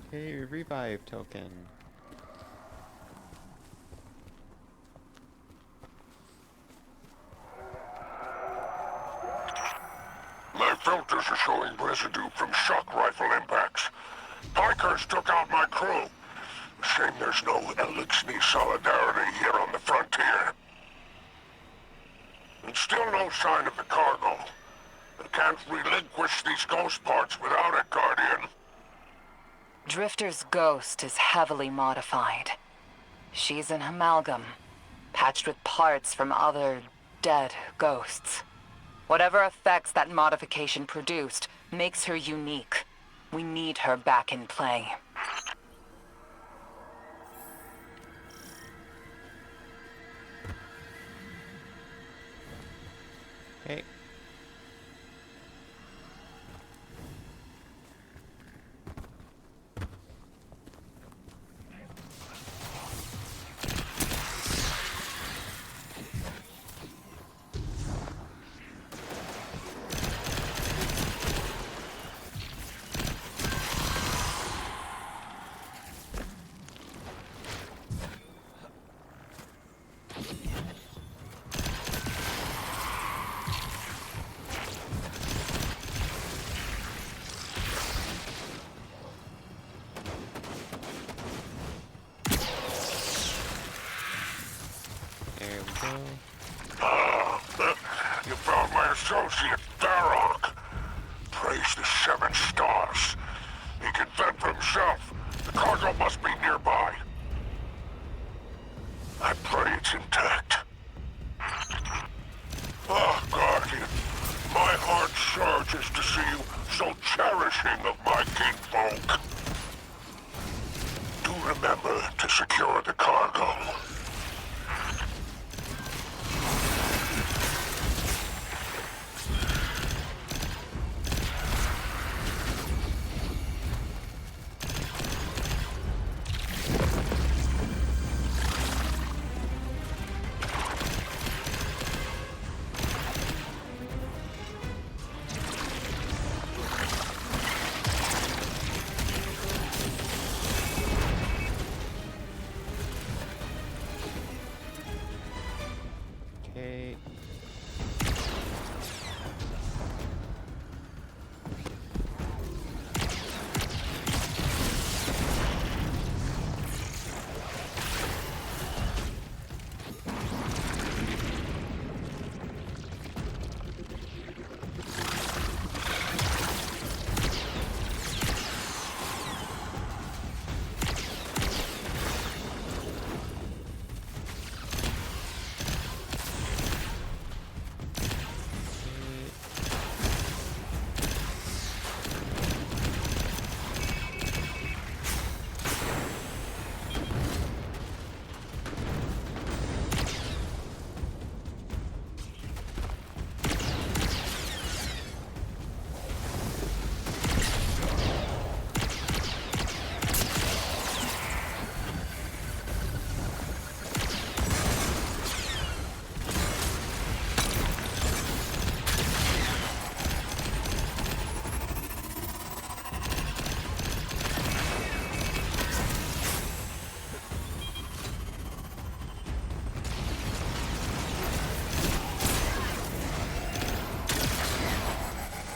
Okay, revive token. My filters are showing residue from shock rifle impacts. Pikers took out my crew. Shame there's no Elixni solidarity here on the frontier. And still no sign of the cargo. I can't relinquish these ghost parts without it, Guardian. Drifter's ghost is heavily modified. She's an amalgam, patched with parts from other dead ghosts. Whatever effects that modification produced makes her unique. We need her back in play. Okay. associate, Varrock. Praise the 7 stars. He can fend for himself. The cargo must be nearby. I pray it's intact. Ah, Guardian. My heart surges to see you so cherishing of my kinfolk. Do remember to secure the cargo. Okay.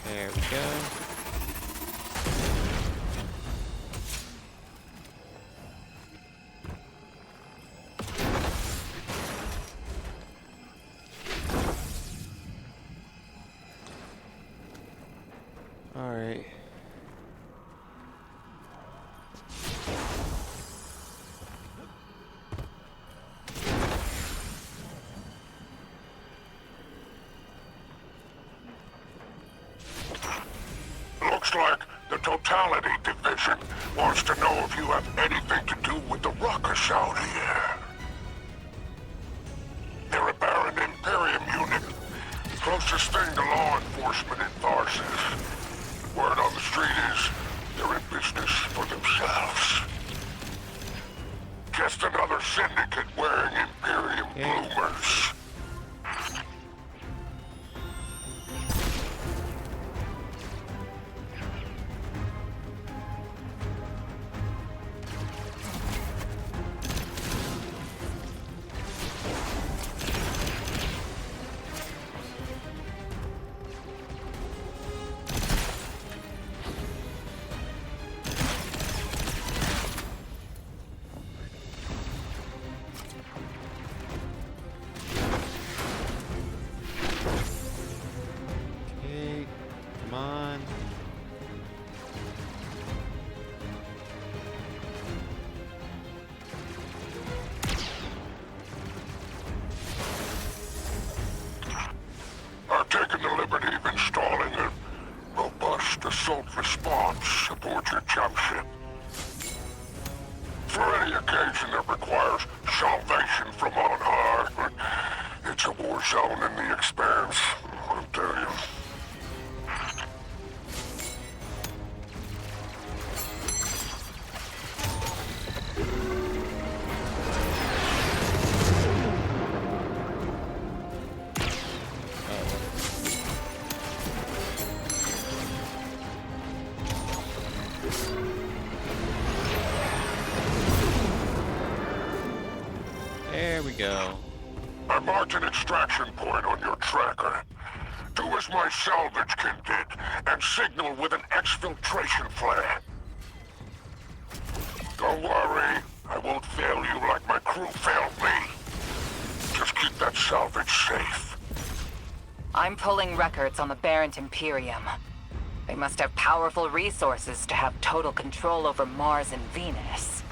There we go. All right. Looks like the Totality Division wants to know if you have anything to do with the ruckus out here. They're a barren Imperium unit, closest thing to law enforcement in Tharsis. Word on the street is they're in business for themselves. Just another syndicate wearing Imperium bloomers. Okay, come on. I've taken the liberty of installing a robust assault response aboard your jump ship. For any occasion that requires salvation from on high, it's a war zone in the expanse, I'll tell you. There we go. I marked an extraction point on your tracker. Do as my salvage kin did, and signal with an exfiltration flare. Don't worry, I won't fail you like my crew failed me. Just keep that salvage safe. I'm pulling records on the Barrent Imperium. They must have powerful resources to have total control over Mars and Venus.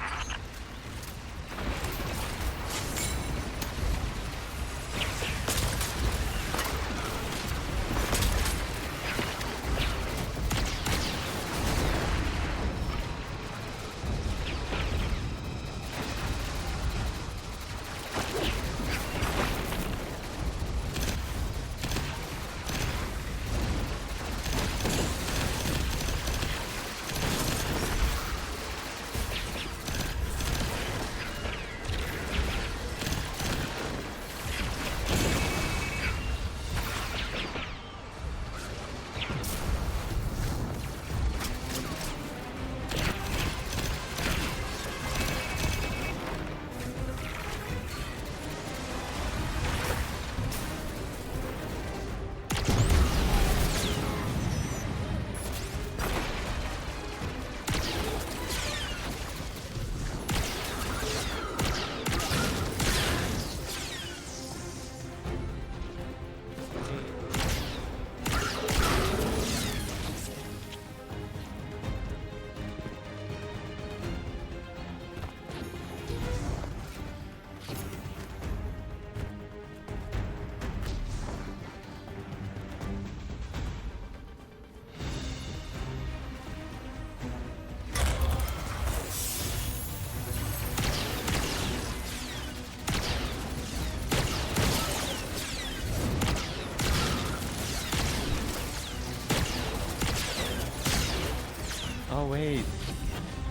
Oh wait.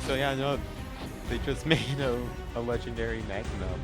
So yeah, no, they just made a legendary Magnum.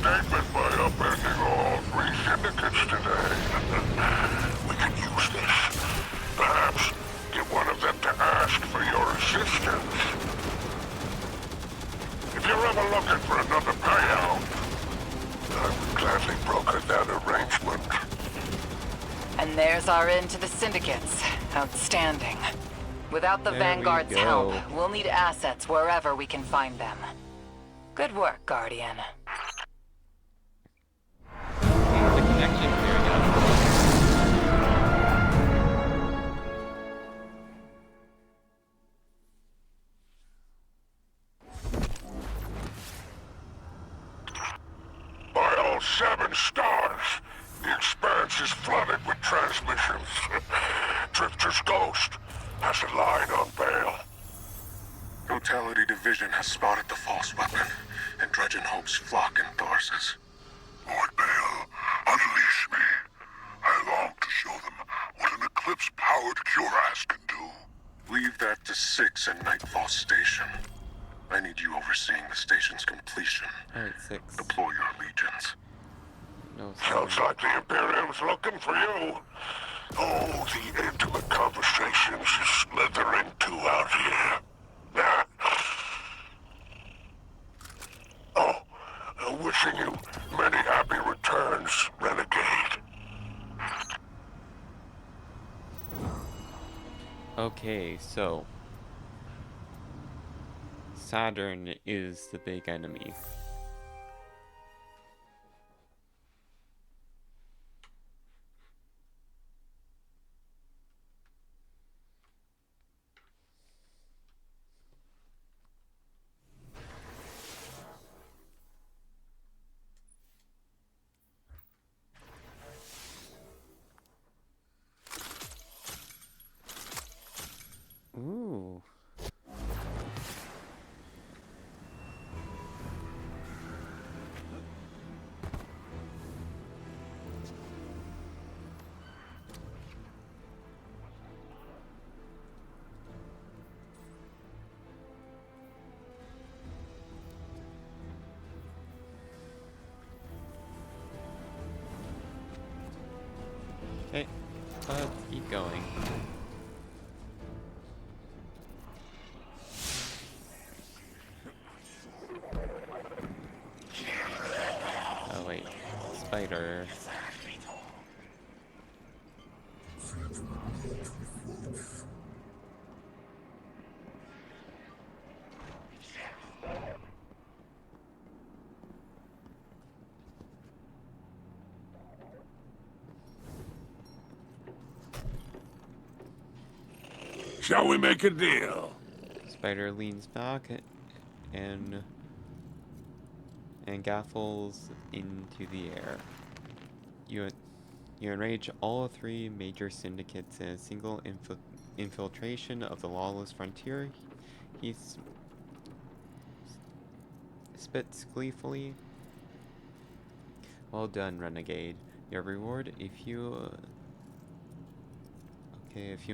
statement by upending all 3 syndicates today. We can use this. Perhaps get one of them to ask for your assistance. If you're ever looking for another payout, I would gladly broker that arrangement. And there's our end to the syndicates. Outstanding. Without the There we Vanguard's go. help, we'll need assets wherever we can find them. Good work, Guardian. The connection, there we go. By all 7 stars, the expanse is flooded with transmissions. Drifter's ghost has a line on Bale. Totality Division has spotted the false weapon, and Dredgen hopes flock in Thorses. Lord Bale high-powered cuirass can do. Leave that to 6 and Nightfall Station. I need you overseeing the station's completion. Alright, 6. Deploy your legions. No, Sounds like the Imperium's looking for you. Oh, the intimate conversations you slither into out here. Oh, wishing you many happy returns, Renegade. Okay, so Saturn is the big enemy. Ooh. Okay, let's keep going. Oh wait, spider. Shall we make a deal? Spider leans back and gaffles into the air. You enrage all 3 major syndicates in a single infiltration of the lawless frontier. He spits gleefully. Well done, Renegade. Your reward, a few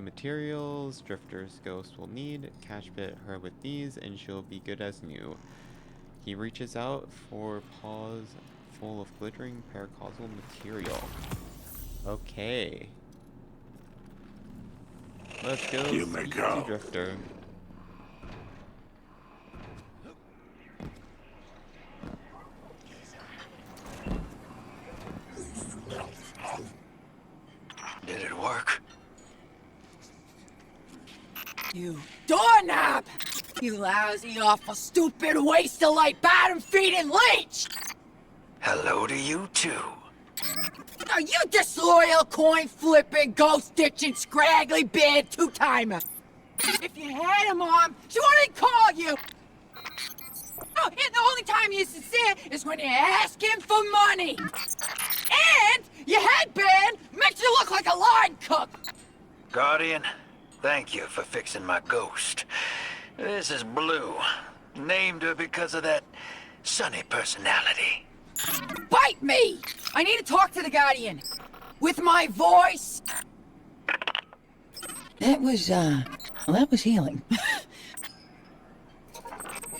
materials Drifter's ghost will need. Cash bit her with these and she'll be good as new. He reaches out for paws full of glittering paracausal material. Okay. Let's go You may speak go. to Drifter. Did it work? You doorknob! You lousy, awful, stupid, waste of light, bottom-feeding leech! Hello to you, too. Are you disloyal, coin-flipping, ghost-ditching, scraggly-beard two-timer? If you had a mom, she wouldn't call you! Oh, and the only time you're sincere is when you're asking for money! And your headband makes you look like a line cook! Guardian, thank you for fixing my ghost. This is Blue. Named her because of that sunny personality. Bite me! I need to talk to the Guardian. With my voice. That was healing.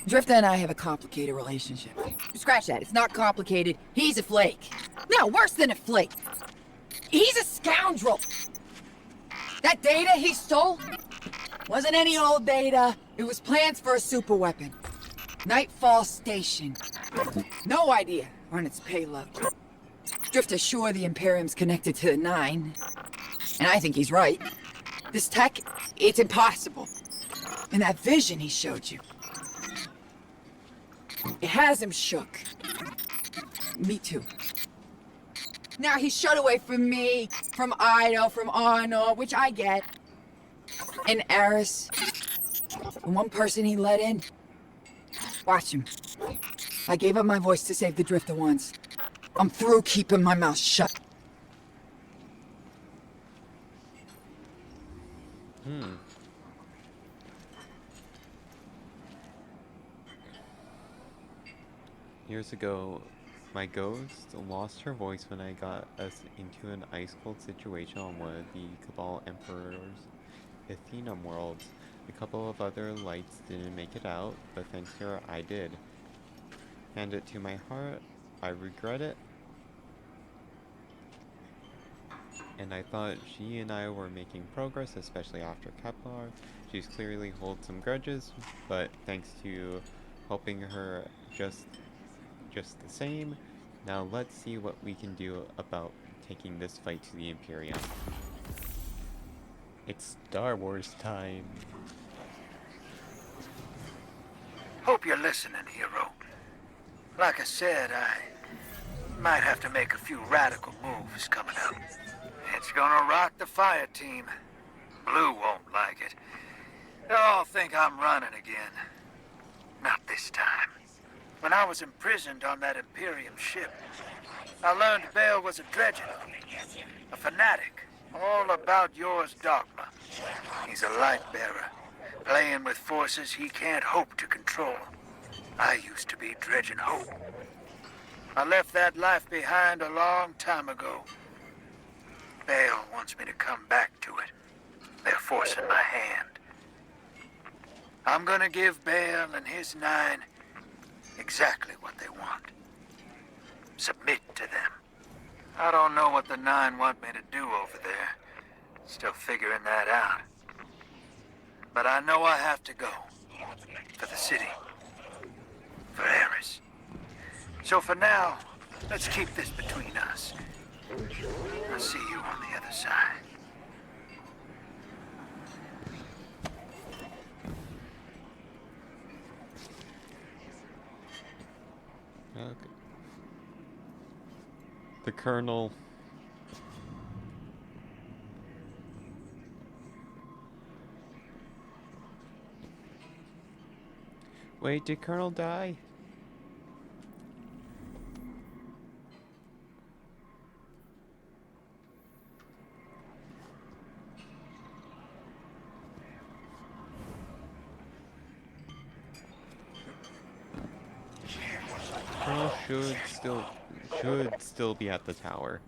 Drifter and I have a complicated relationship. Scratch that, it's not complicated. He's a flake. No, worse than a flake. He's a scoundrel. That data he stole wasn't any old data. It was plans for a superweapon. Nightfall Station. No idea on its payload. Drifter's sure the Imperium's connected to the 9. And I think he's right. This tech, it's impossible. And that vision he showed you, it has him shook. Me too. Now he's shut away from me, from Ido, from Arno, which I get. And Eris. The one person he let in. Watch him. I gave up my voice to save the Drifter once. I'm through keeping my mouth shut. Years ago, My ghost lost her voice when I got us into an ice-cold situation on one of the Cabal Emperor's Athena worlds. A couple of other lights didn't make it out, but thanks to her, I did. Hand it to my heart, I regret it. And I thought she and I were making progress, especially after Kepler. She's clearly holds some grudges, but thanks to helping her just the same. Now let's see what we can do about taking this fight to the Imperium. It's Star Wars time. Hope you're listening, hero. Like I said, I might have to make a few radical moves coming up. It's gonna rock the fire team. Blue won't like it. They'll all think I'm running again. Not this time. When I was imprisoned on that Imperium ship, I learned Bale was a dredger, a fanatic, all about yours dogma. He's a light bearer, playing with forces he can't hope to control. I used to be dredging hope. I left that life behind a long time ago. Bale wants me to come back to it. They're forcing my hand. I'm gonna give Bale and his 9 exactly what they want. Submit to them. I don't know what the 9 want me to do over there. Still figuring that out. But I know I have to go. For the city. For Eris. So for now, let's keep this between us. I'll see you on the other side. Okay. The Colonel. Wait, did Colonel die? Colonel should still be at the tower.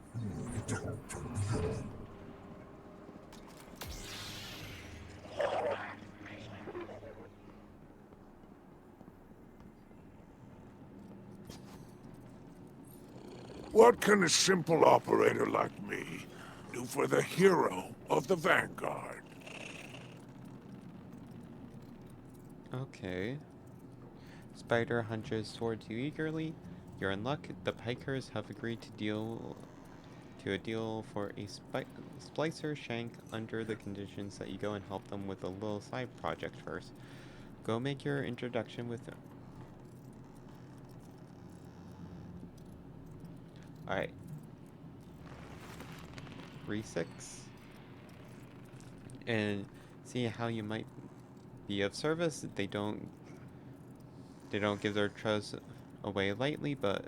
What can a simple operator like me do for the hero of the Vanguard? Okay. Spider hunches towards you eagerly. You're in luck. The Pikers have agreed to a deal for a splicer shank under the conditions that you go and help them with a little side project first. Go make your introduction with them. Alright. Re-6. And see how you might be of service. They don't give their trust away lightly, but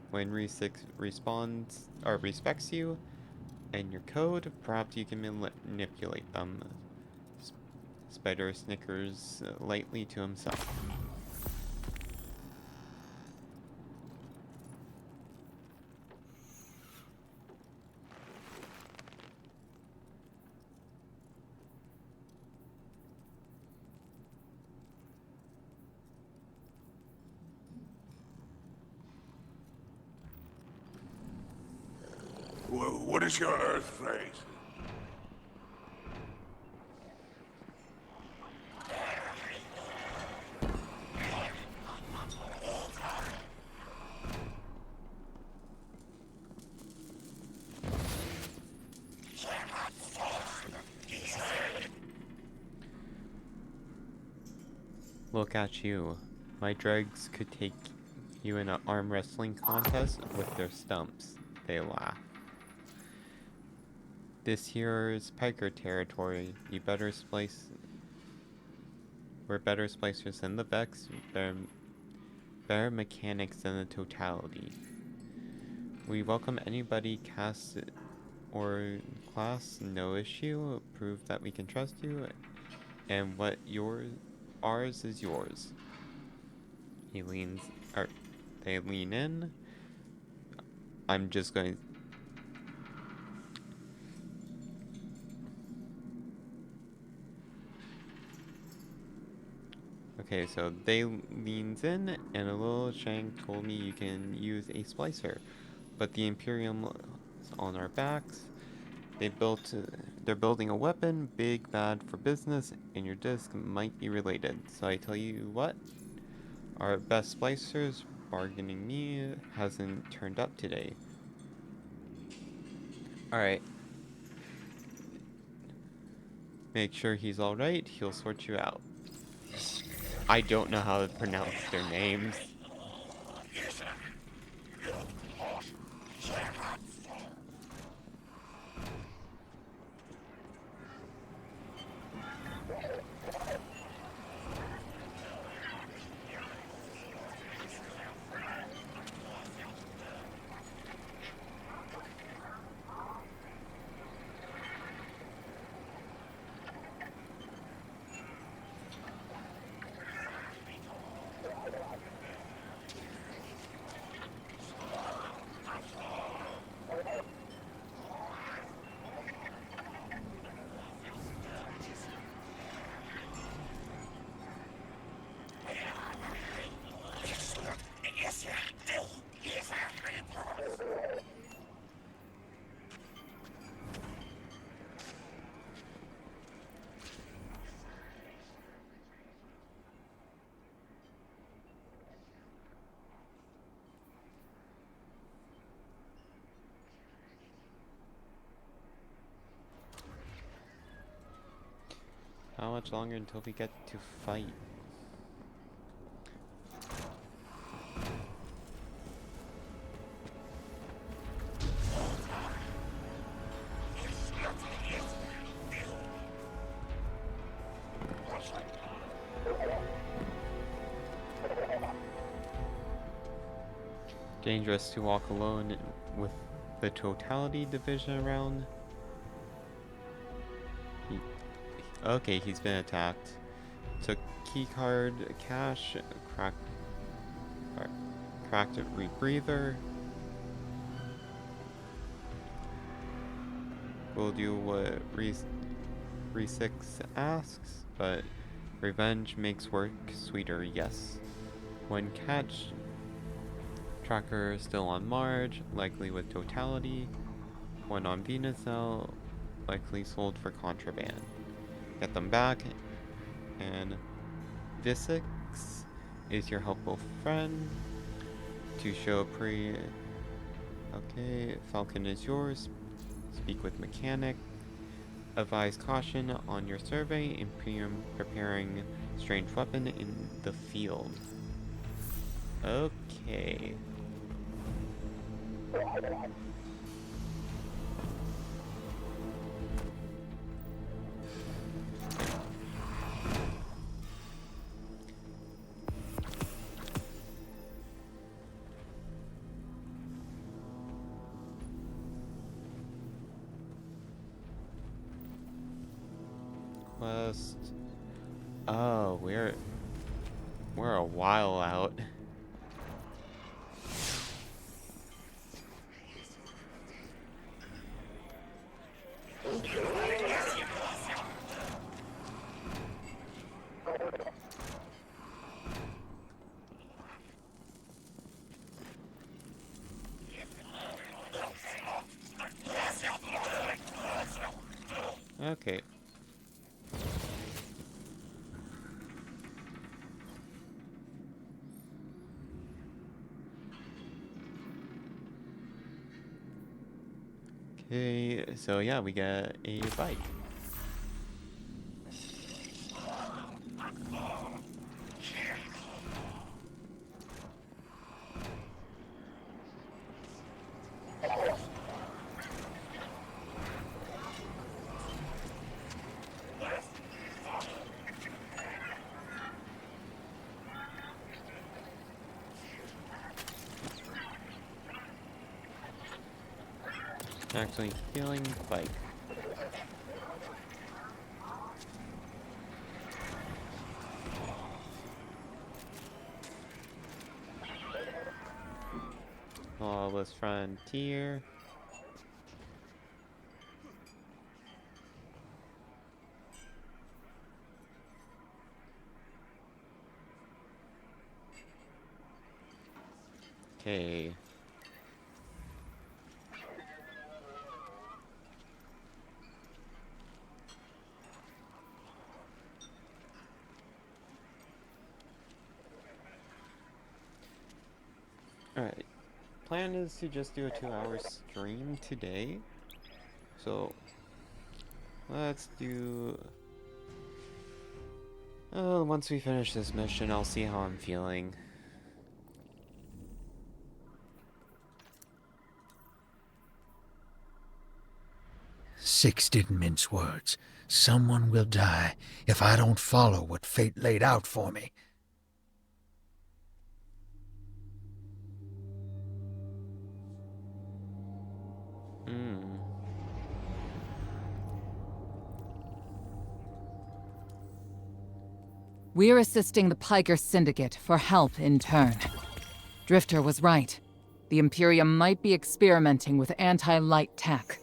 when Re-6 responds or respects you and your code, perhaps you can manipulate them. Spider snickers lightly to himself. What is your Earth phrase? Look at you. My dregs could take you in an arm wrestling contest with their stumps. They laugh. This here is Piker territory. We're better splicers than the Vex, better mechanics than the totality. We welcome anybody, caste or class, no issue. Prove that we can trust you, and ours is yours. They lean in. I'm just going... Okay, so they leans in, and a little Shank told me you can use a splicer, but the Imperium is on our backs. They're building a weapon, big bad for business, and your disc might be related. So I tell you what, our best splicers, bargaining me, hasn't turned up today. Alright. Make sure he's alright, he'll sort you out. I don't know how to pronounce their names. How much longer until we get to fight? Dangerous to walk alone with the Totality Division around. Okay, he's been attacked. Took keycard, cash, cracked rebreather. We'll do what Re6 asks, but revenge makes work sweeter, yes. When catch, tracker still on Marge, likely with Totality. When on Venus now, likely sold for contraband. Get them back, and Visix is your helpful friend. To show okay, Falcon is yours. Speak with Mechanic. Advise caution on your survey. Imperium preparing strange weapon in the field. Okay. Quest. Oh, we're a while out. Okay. Okay, so yeah, we got a bike. Actually feeling bike. Lawless Frontier. Okay. Alright. Plan is to just do a 2-hour stream today. So let's do once we finish this mission, I'll see how I'm feeling. Six didn't mince words. Someone will die if I don't follow what fate laid out for me. We're assisting the Piker Syndicate for help in turn. Drifter was right. The Imperium might be experimenting with anti-light tech.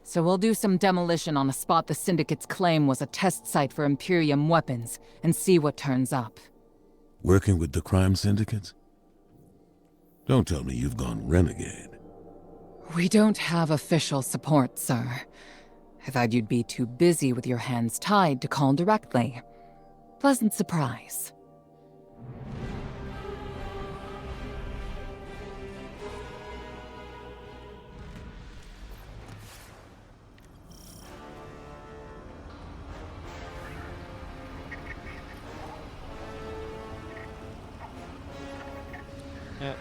So we'll do some demolition on a spot the Syndicate's claim was a test site for Imperium weapons and see what turns up. Working with the crime syndicates? Don't tell me you've gone renegade. We don't have official support, sir. I thought you'd be too busy with your hands tied to call directly. Pleasant surprise. Yeah.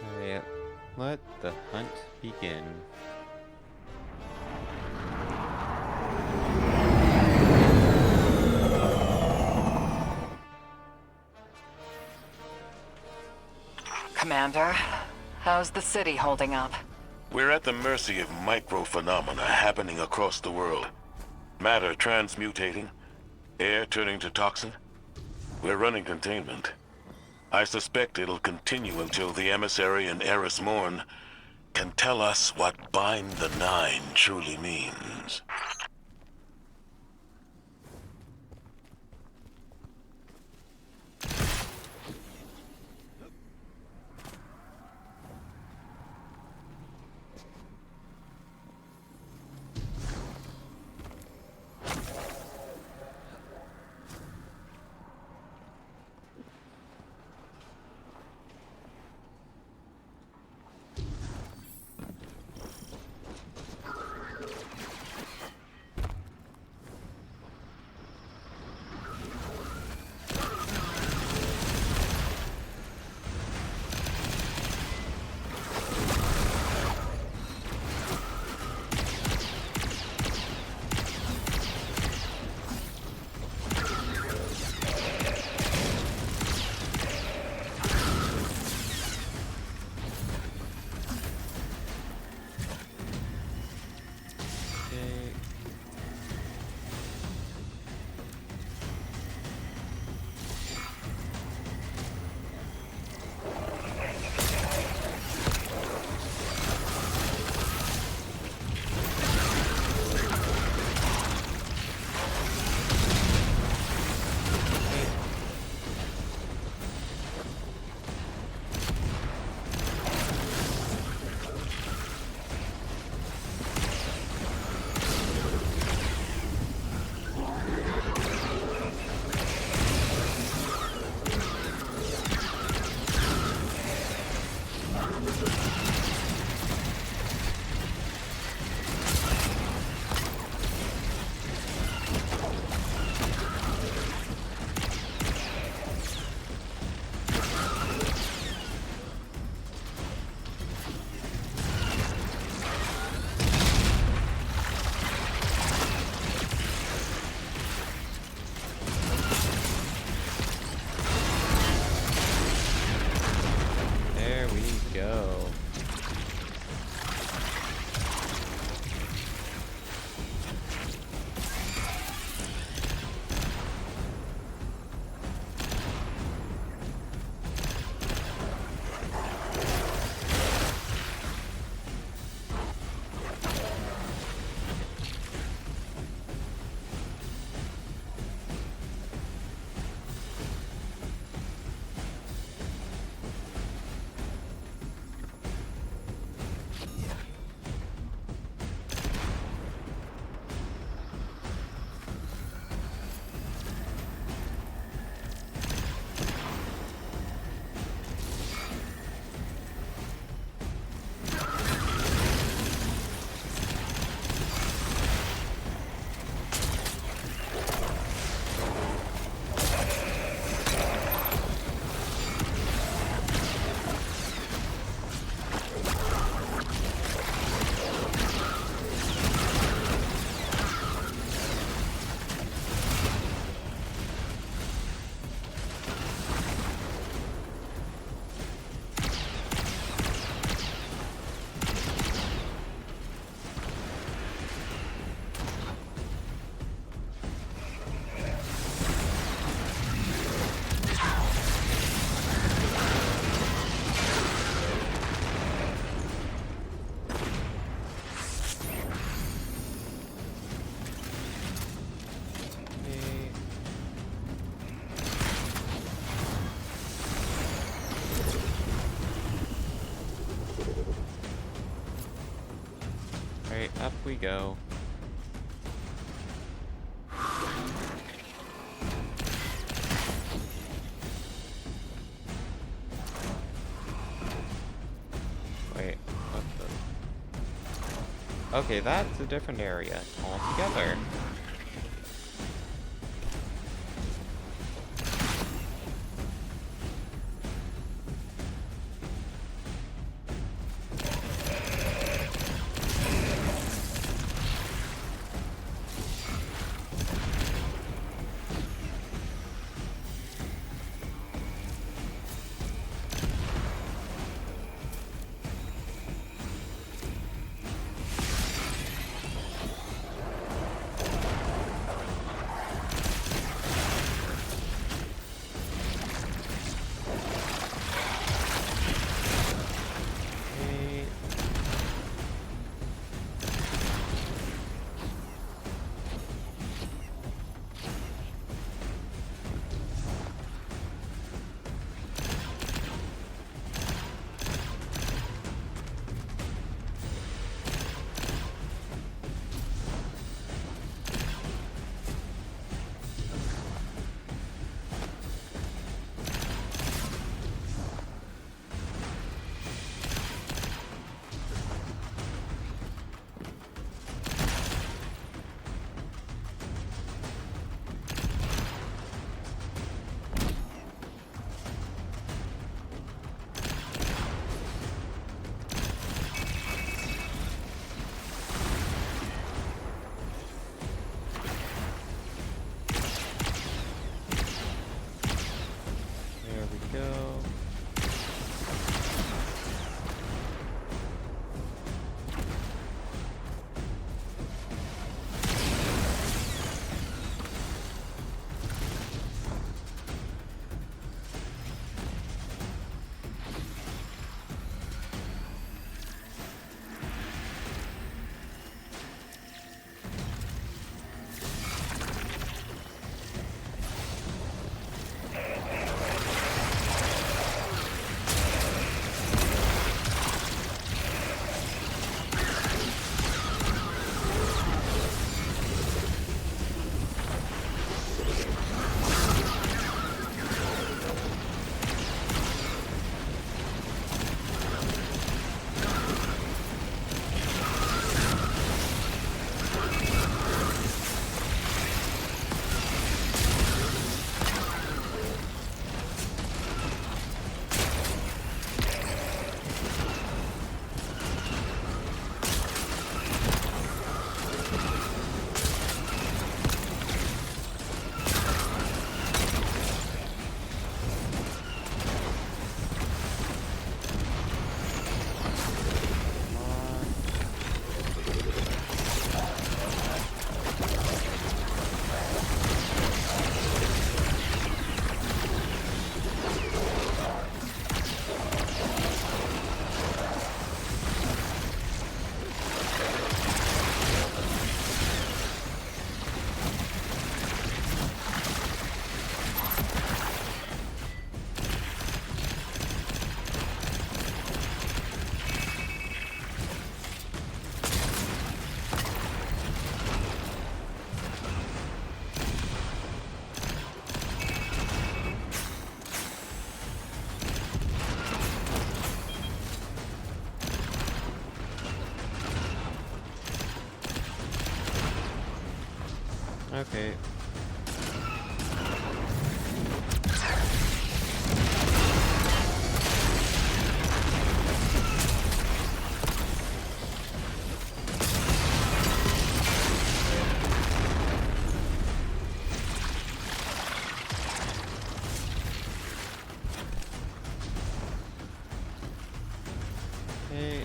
Alright, let the hunt begin. Commander, how's the city holding up? We're at the mercy of micro-phenomena happening across the world. Matter transmutating, air turning to toxin. We're running containment. I suspect it'll continue until the emissary and Eris Morn can tell us what bind the Nine truly means. go. Alright, up we go. Wait, what the... Okay, that's a different area altogether. Okay. Okay.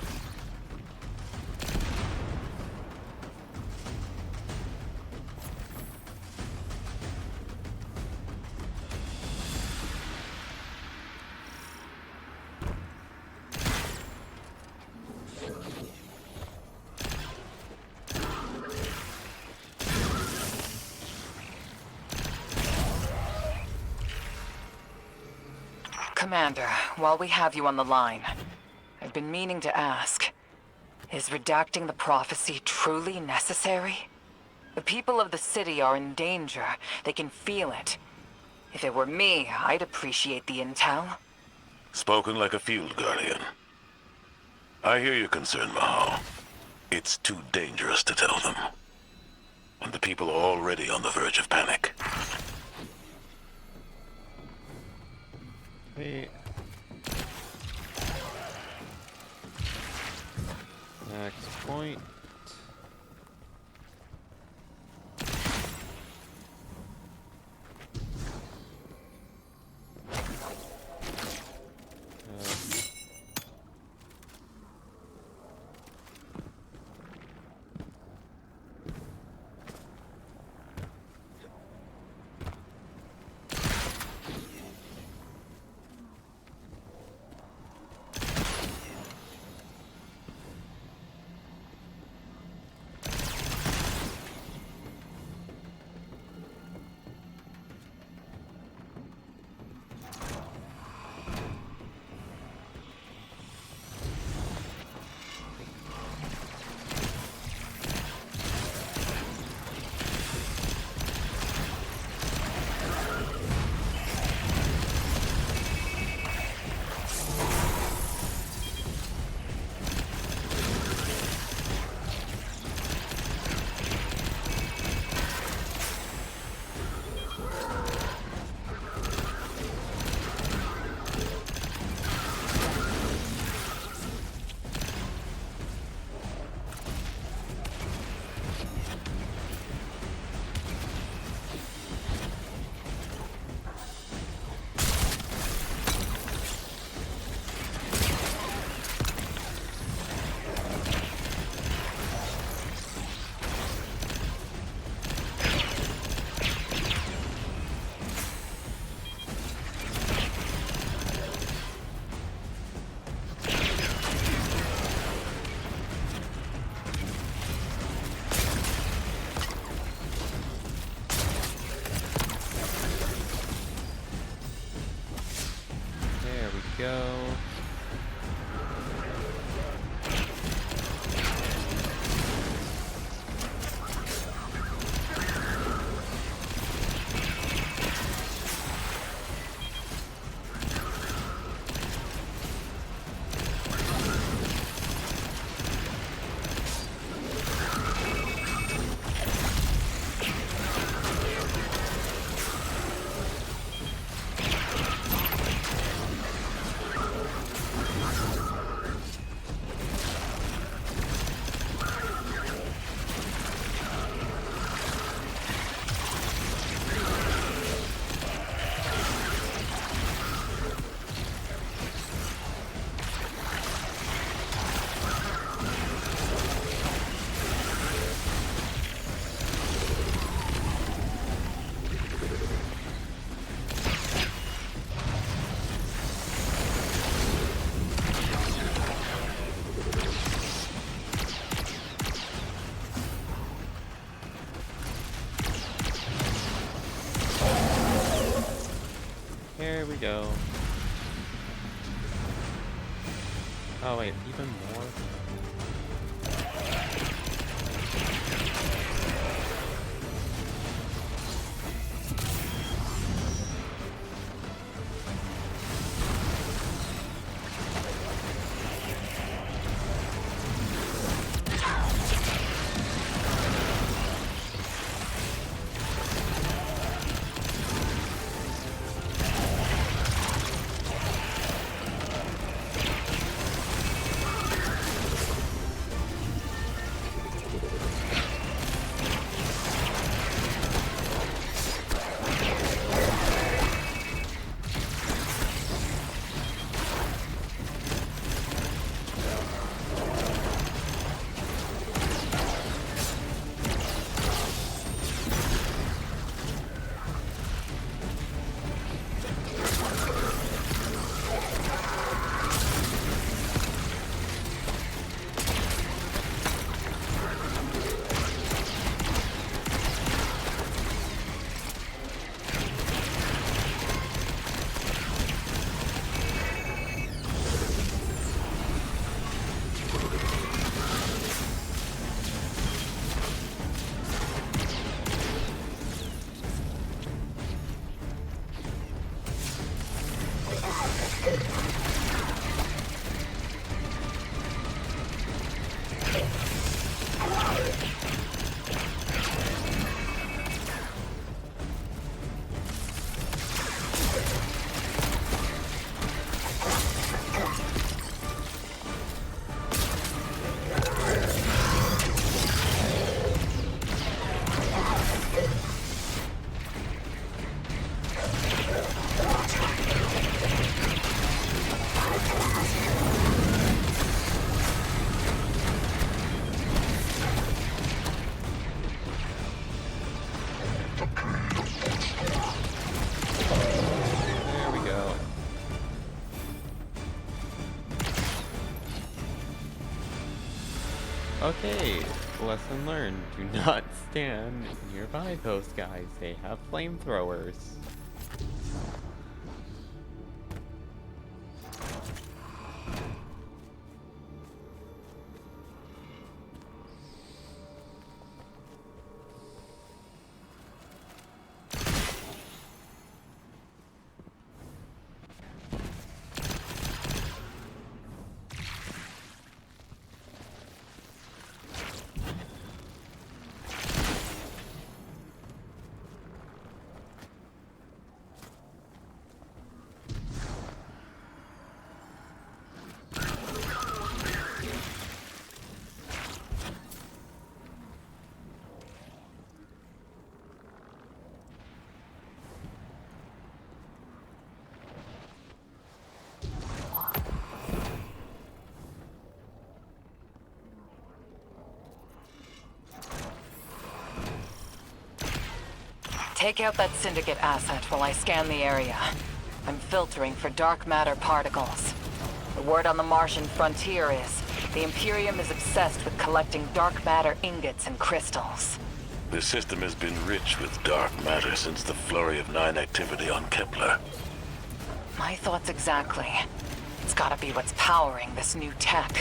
Commander, while we have you on the line, I've been meaning to ask, is redacting the prophecy truly necessary? The people of the city are in danger. They can feel it. If it were me, I'd appreciate the intel. Spoken like a field guardian. I hear your concern, Mahal. It's too dangerous to tell them. And the people are already on the verge of panic. Wait. Next point. Go. There we go. Oh wait, even more? Okay, lesson learned. Do not stand nearby those guys. They have flamethrowers. Take out that Syndicate asset while I scan the area. I'm filtering for dark matter particles. The word on the Martian frontier is, the Imperium is obsessed with collecting dark matter ingots and crystals. The system has been rich with dark matter since the Flurry of 9 activity on Kepler. My thoughts exactly. It's gotta be what's powering this new tech.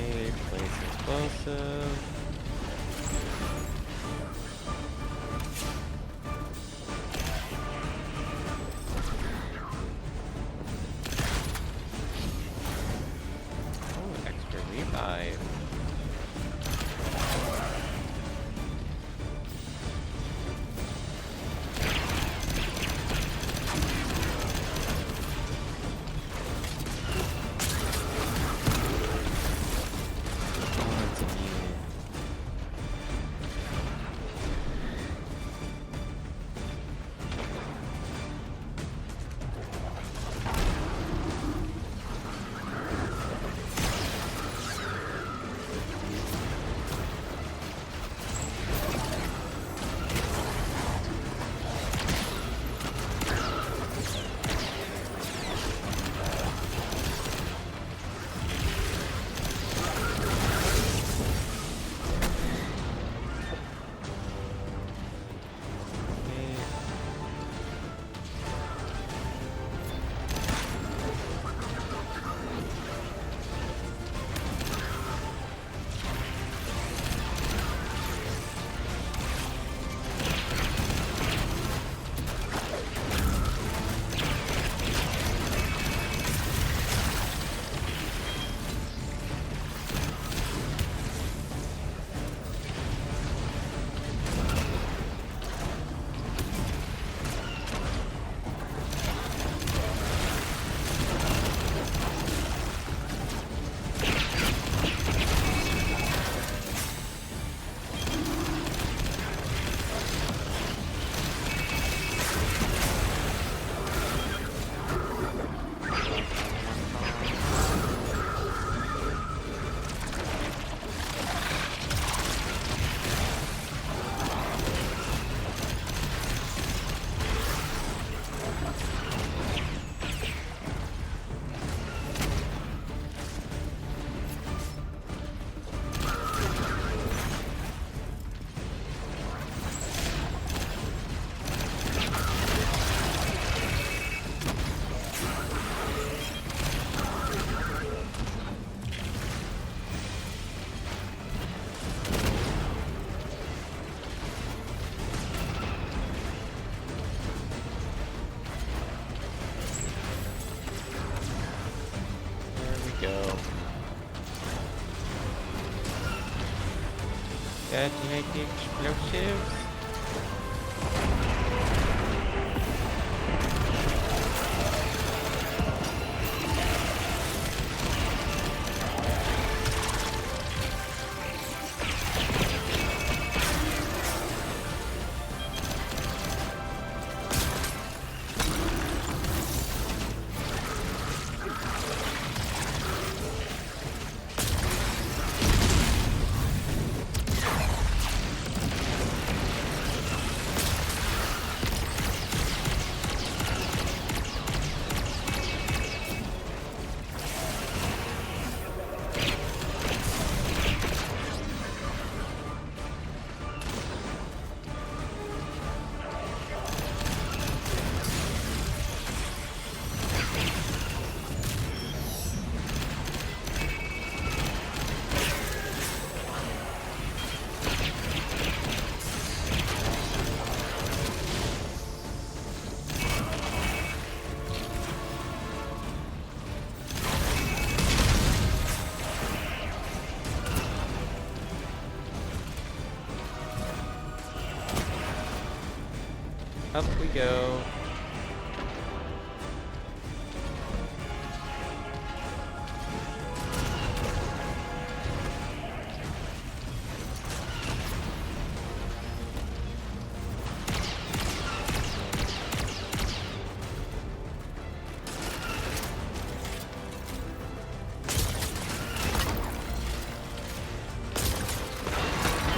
Okay, place explosive. Oh, extra revive. Detonate the explosives. Up we go.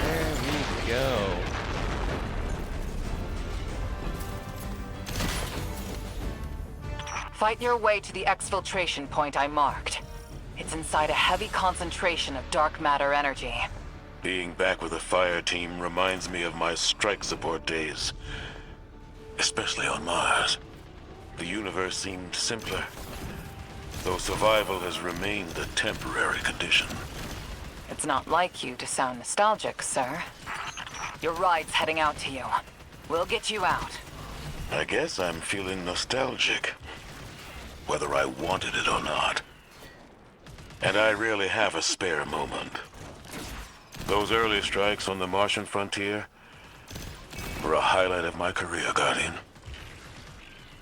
There we go. Fight your way to the exfiltration point I marked. It's inside a heavy concentration of dark matter energy. Being back with a fire team reminds me of my strike support days. Especially on Mars. The universe seemed simpler, though survival has remained a temporary condition. It's not like you to sound nostalgic, sir. Your ride's heading out to you. We'll get you out. I guess I'm feeling nostalgic, whether I wanted it or not. And I rarely have a spare moment. Those early strikes on the Martian frontier were a highlight of my career, Guardian.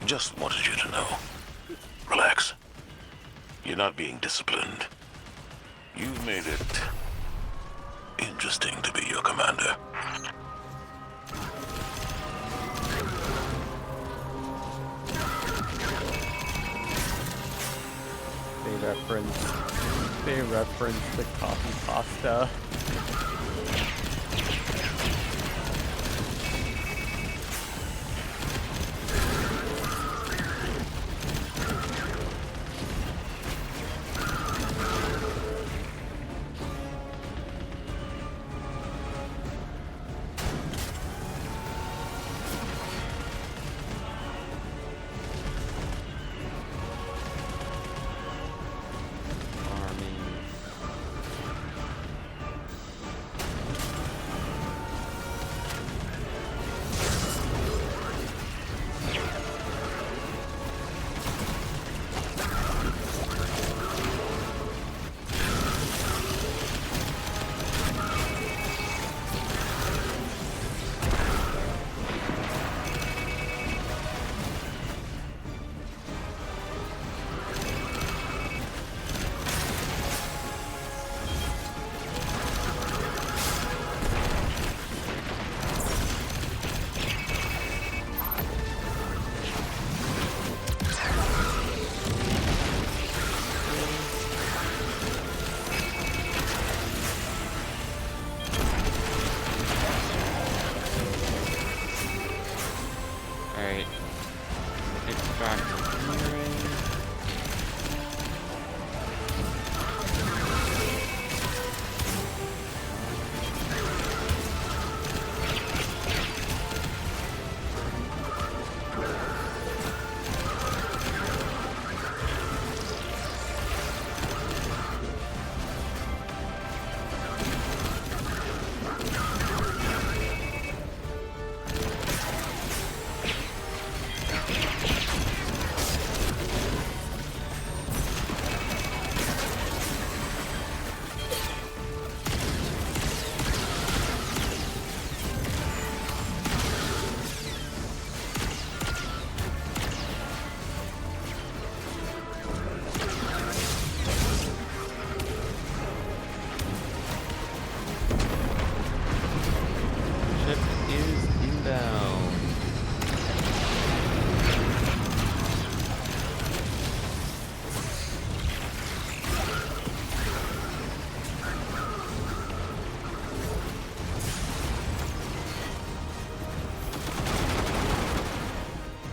Just wanted you to know. Relax. You're not being disciplined. You've made it interesting to be your commander. They reference the coffee pasta.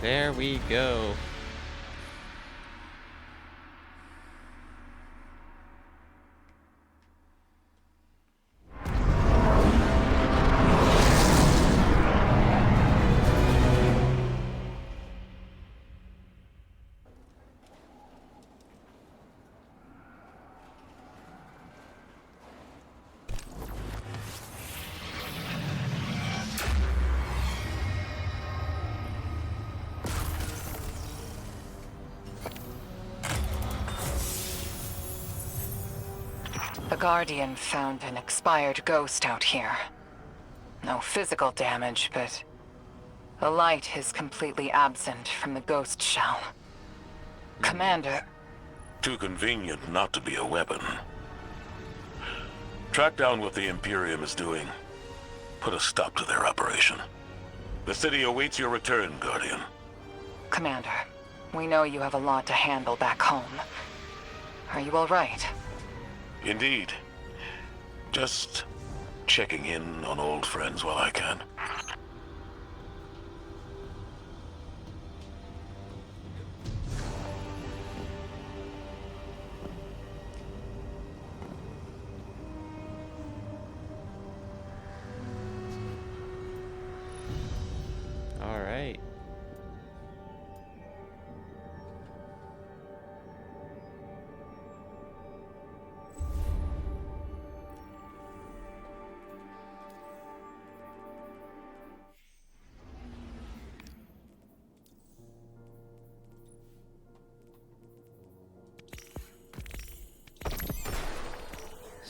There we go. The Guardian found an expired ghost out here. No physical damage, but the light is completely absent from the ghost shell. Commander... Too convenient not to be a weapon. Track down what the Imperium is doing. Put a stop to their operation. The city awaits your return, Guardian. Commander, we know you have a lot to handle back home. Are you all right? Indeed. Just checking in on old friends while I can. All right.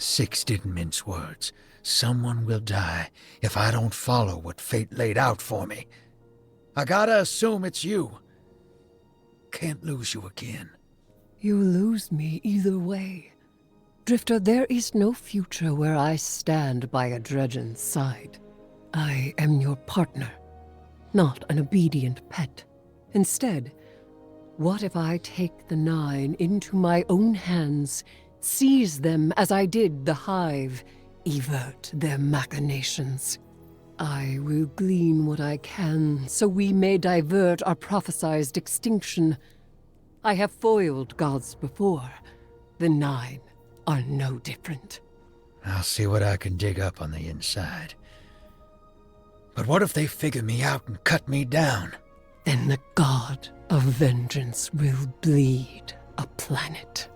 Six didn't mince words. Someone will die if I don't follow what fate laid out for me. I gotta assume it's you. Can't lose you again. You lose me either way. Drifter, there is no future where I stand by a Dredgen's side. I am your partner, not an obedient pet. Instead, what if I take the Nine into my own hands, seize them as I did the Hive, evert their machinations? I will glean what I can, so we may divert our prophesized extinction. I have foiled gods before. The Nine are no different. I'll see what I can dig up on the inside. But what if they figure me out and cut me down? Then the god of vengeance will bleed a planet.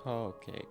Okay.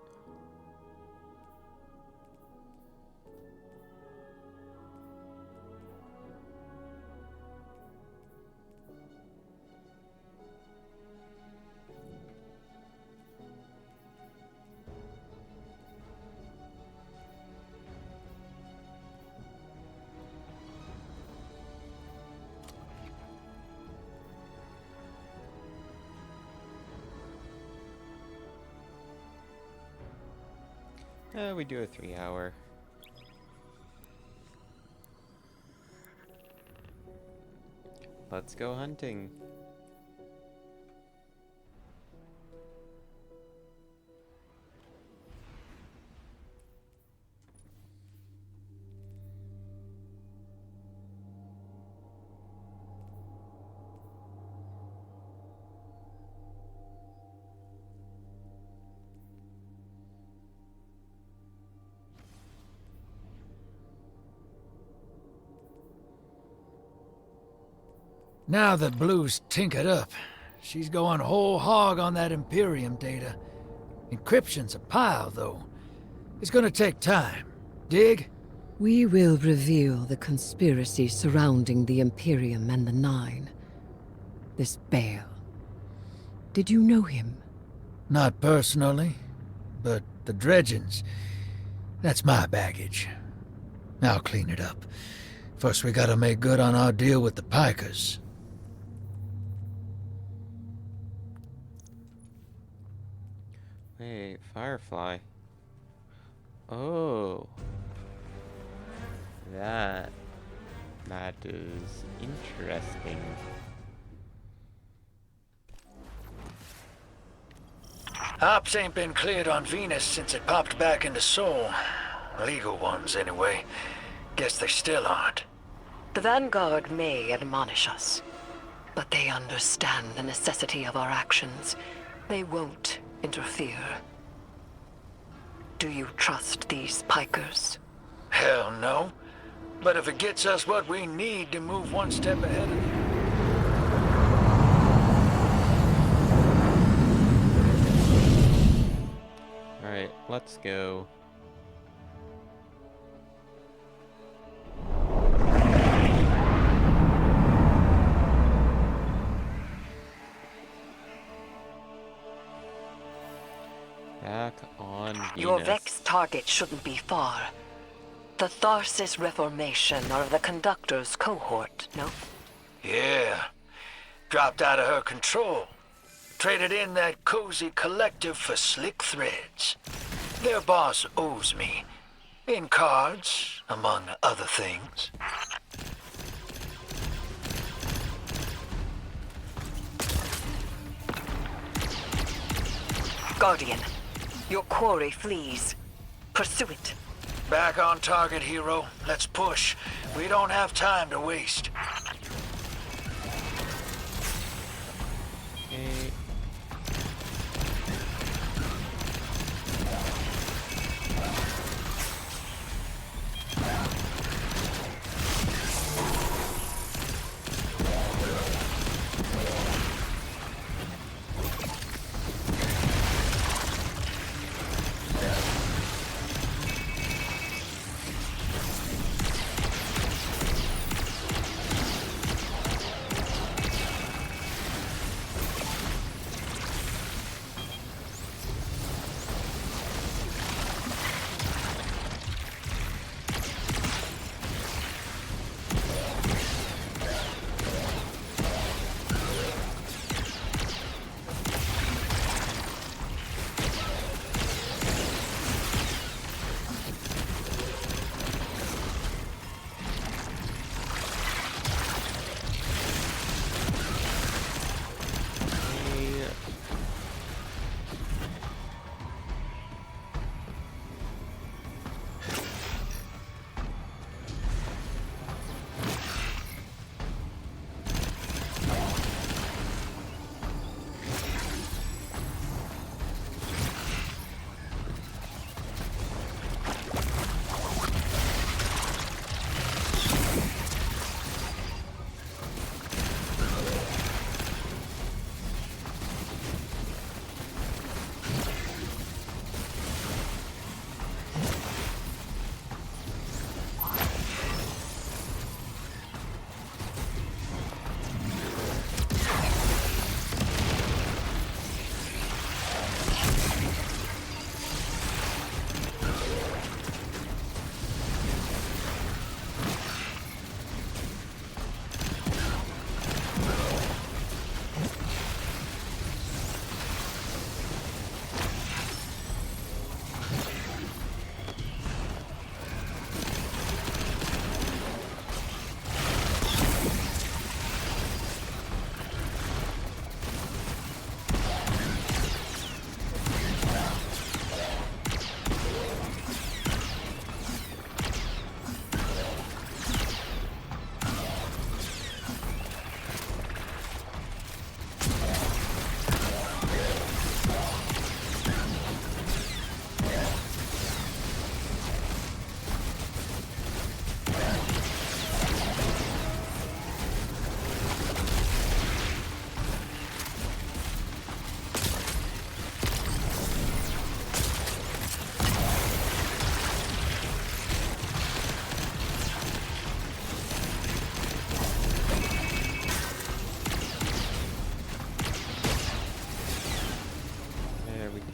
We do a 3-hour. Let's go hunting. Now that Blue's tinkered up, she's going whole hog on that Imperium data. Encryption's a pile, though. It's gonna take time. Dig? We will reveal the conspiracy surrounding the Imperium and the Nine. This Bale. Did you know him? Not personally, but the dredgings, that's my baggage. I'll clean it up. First, we gotta make good on our deal with the Pikers. Wait, Firefly. Oh. That is interesting. Ops ain't been cleared on Venus since it popped back into Sol. Legal ones, anyway. Guess they still aren't. The Vanguard may admonish us, but they understand the necessity of our actions. They won't interfere. Do you trust these Pikers? Hell no. But if it gets us what we need to move one step ahead of them... Alright, let's go. Back on Venus. Your Vex target shouldn't be far. The Tharsis Reformation are the Conductor's cohort, no? Yeah. Dropped out of her control. Traded in that cozy collective for slick threads. Their boss owes me. In cards, among other things. Guardian, your quarry flees. Pursue it. Back on target, hero. Let's push. We don't have time to waste. Okay.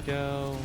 go.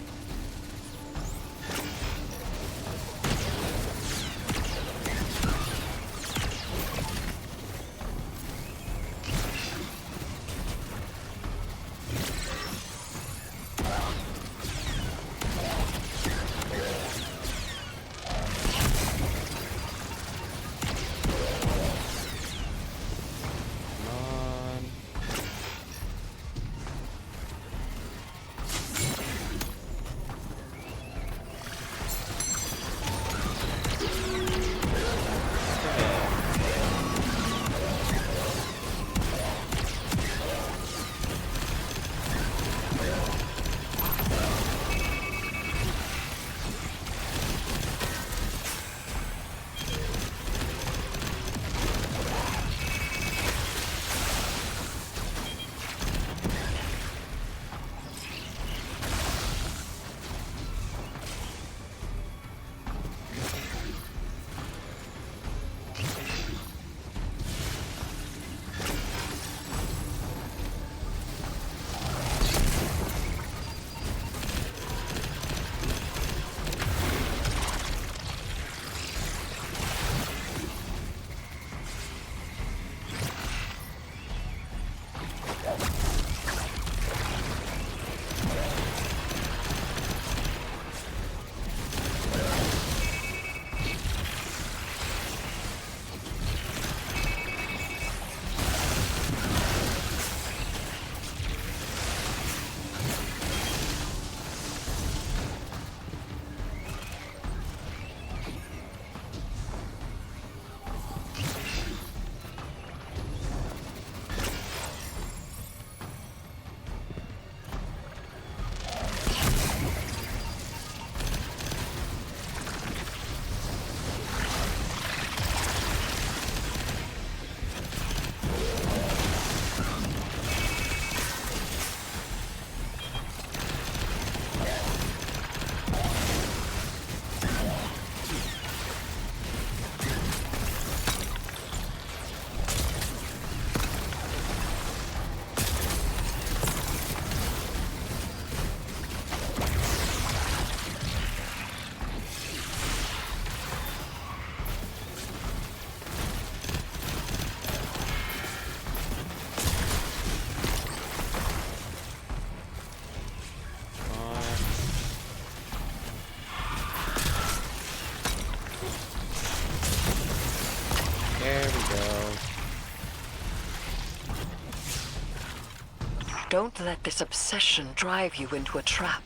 There we go. Don't let this obsession drive you into a trap.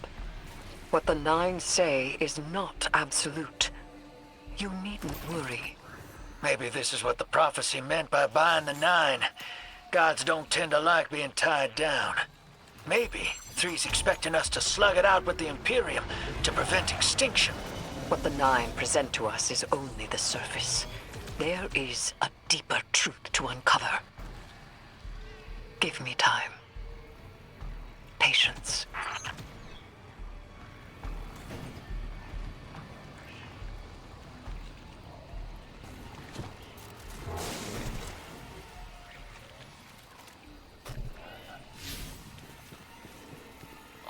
What the Nine say is not absolute. You needn't worry. Maybe this is what the prophecy meant by buying the Nine. Gods don't tend to like being tied down. Maybe 3's expecting us to slug it out with the Imperium to prevent extinction. What the Nine present to us is only the surface. There is a deeper truth to uncover. Give me time. Patience.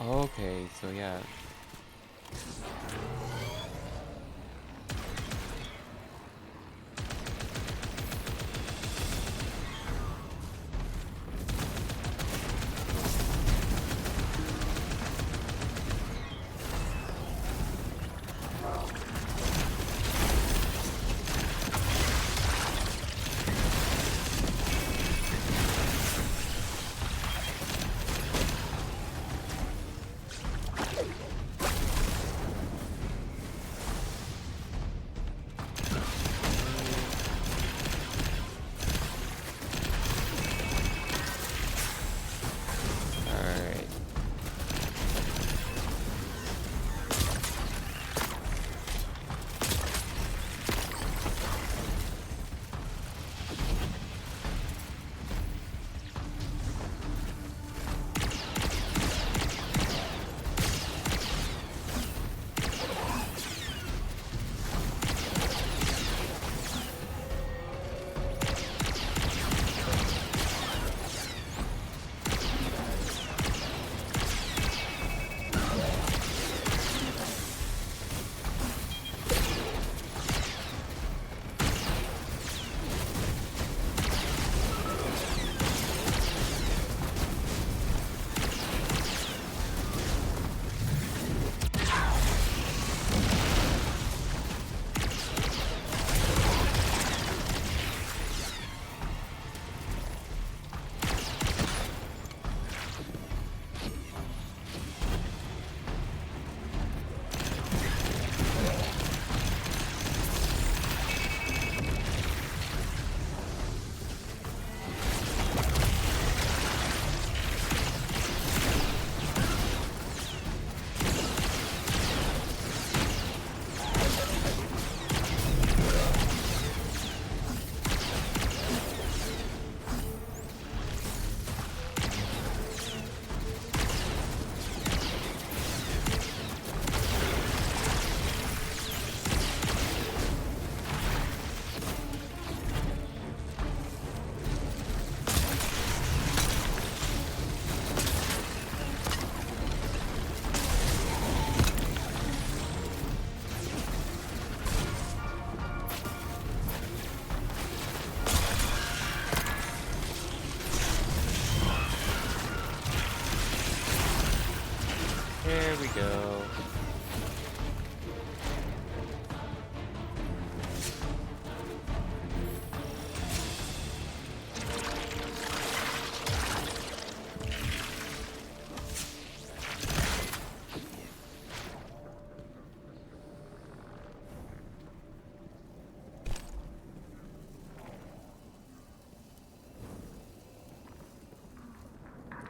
Okay, so yeah. There we go.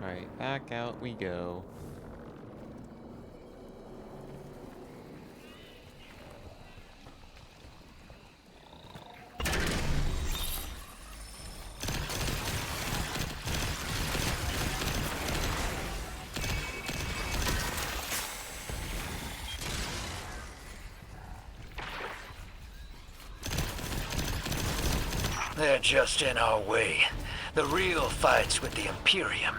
Alright, back out we go. They're just in our way. The real fight's with the Imperium.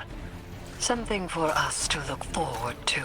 Something for us to look forward to.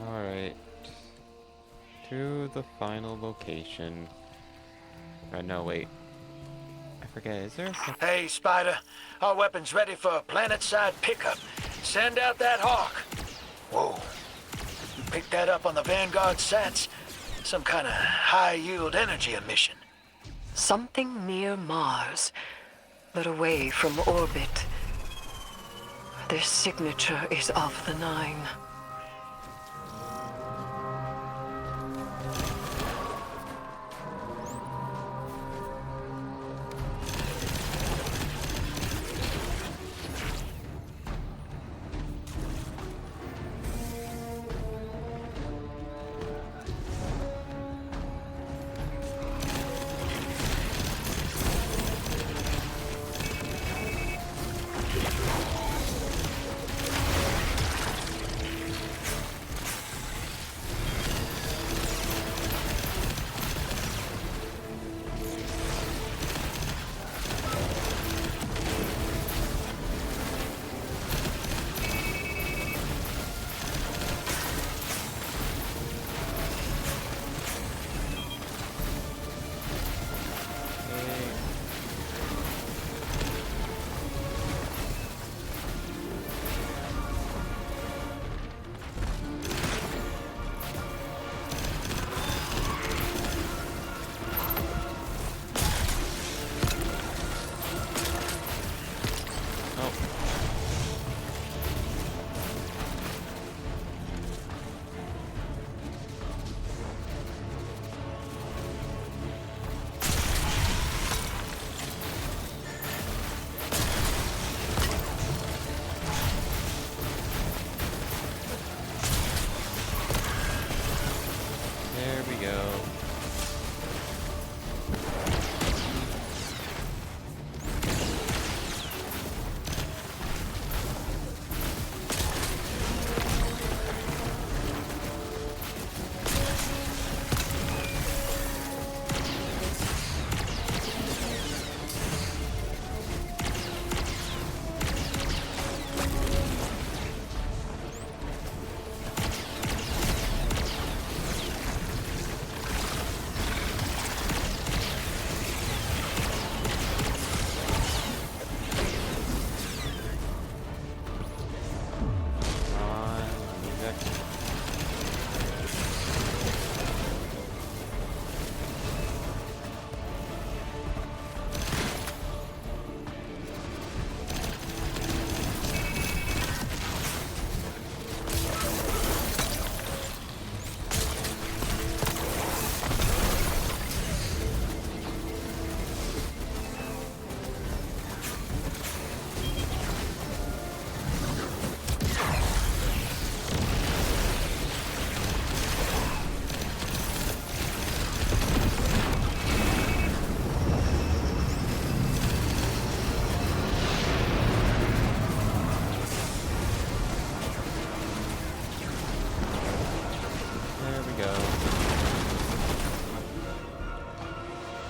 Alright. To the final location. No, wait. I forget, is there a... Hey, Spider. Our weapon's ready for a planet-side pickup. Send out that hawk. Whoa. You picked that up on the Vanguard sats? Some kind of high-yield energy emission. Something near Mars, but away from orbit. Their signature is of the Nine. There we go.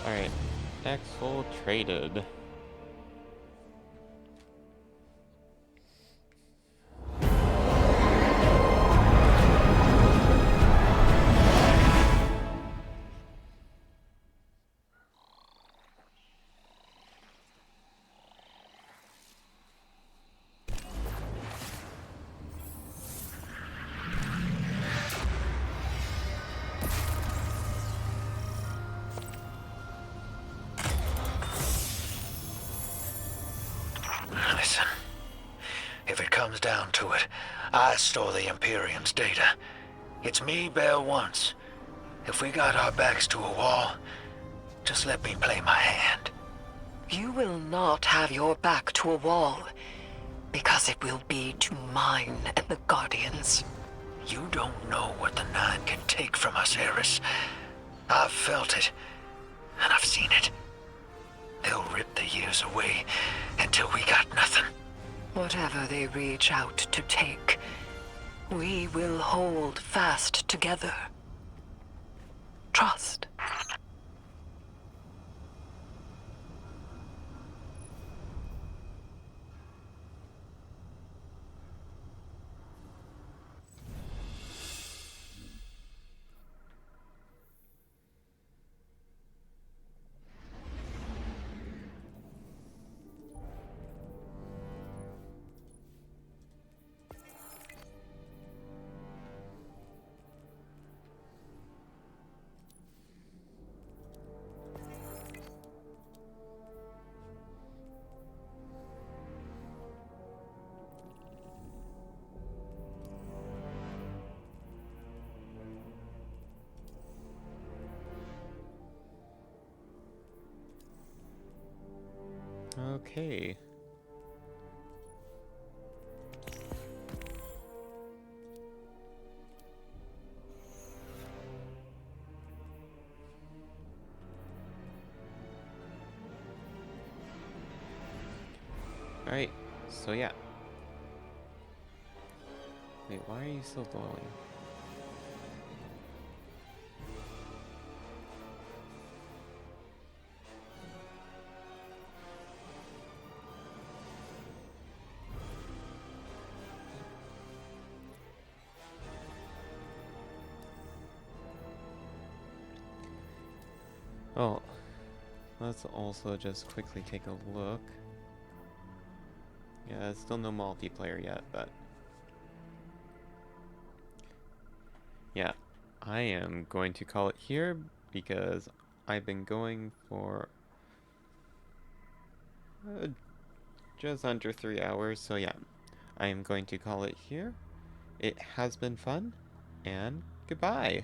Alright, next full traded. Listen, if it comes down to it, I store the Imperium's data. It's me Bell wants. If we got our backs to a wall, just let me play my hand. You will not have your back to a wall, because it will be to mine and the Guardians. You don't know what the Nine can take from us, Eris. I've felt it, and I've seen it. They'll rip the years away until we got nothing. Whatever they reach out to take, we will hold fast together. Trust. Okay. Alright, so yeah. Wait, why are you still glowing? Oh, let's also just quickly take a look. Yeah, still no multiplayer yet, but... yeah, I am going to call it here because I've been going for just under 3 hours, so yeah, I am going to call it here. It has been fun, and goodbye!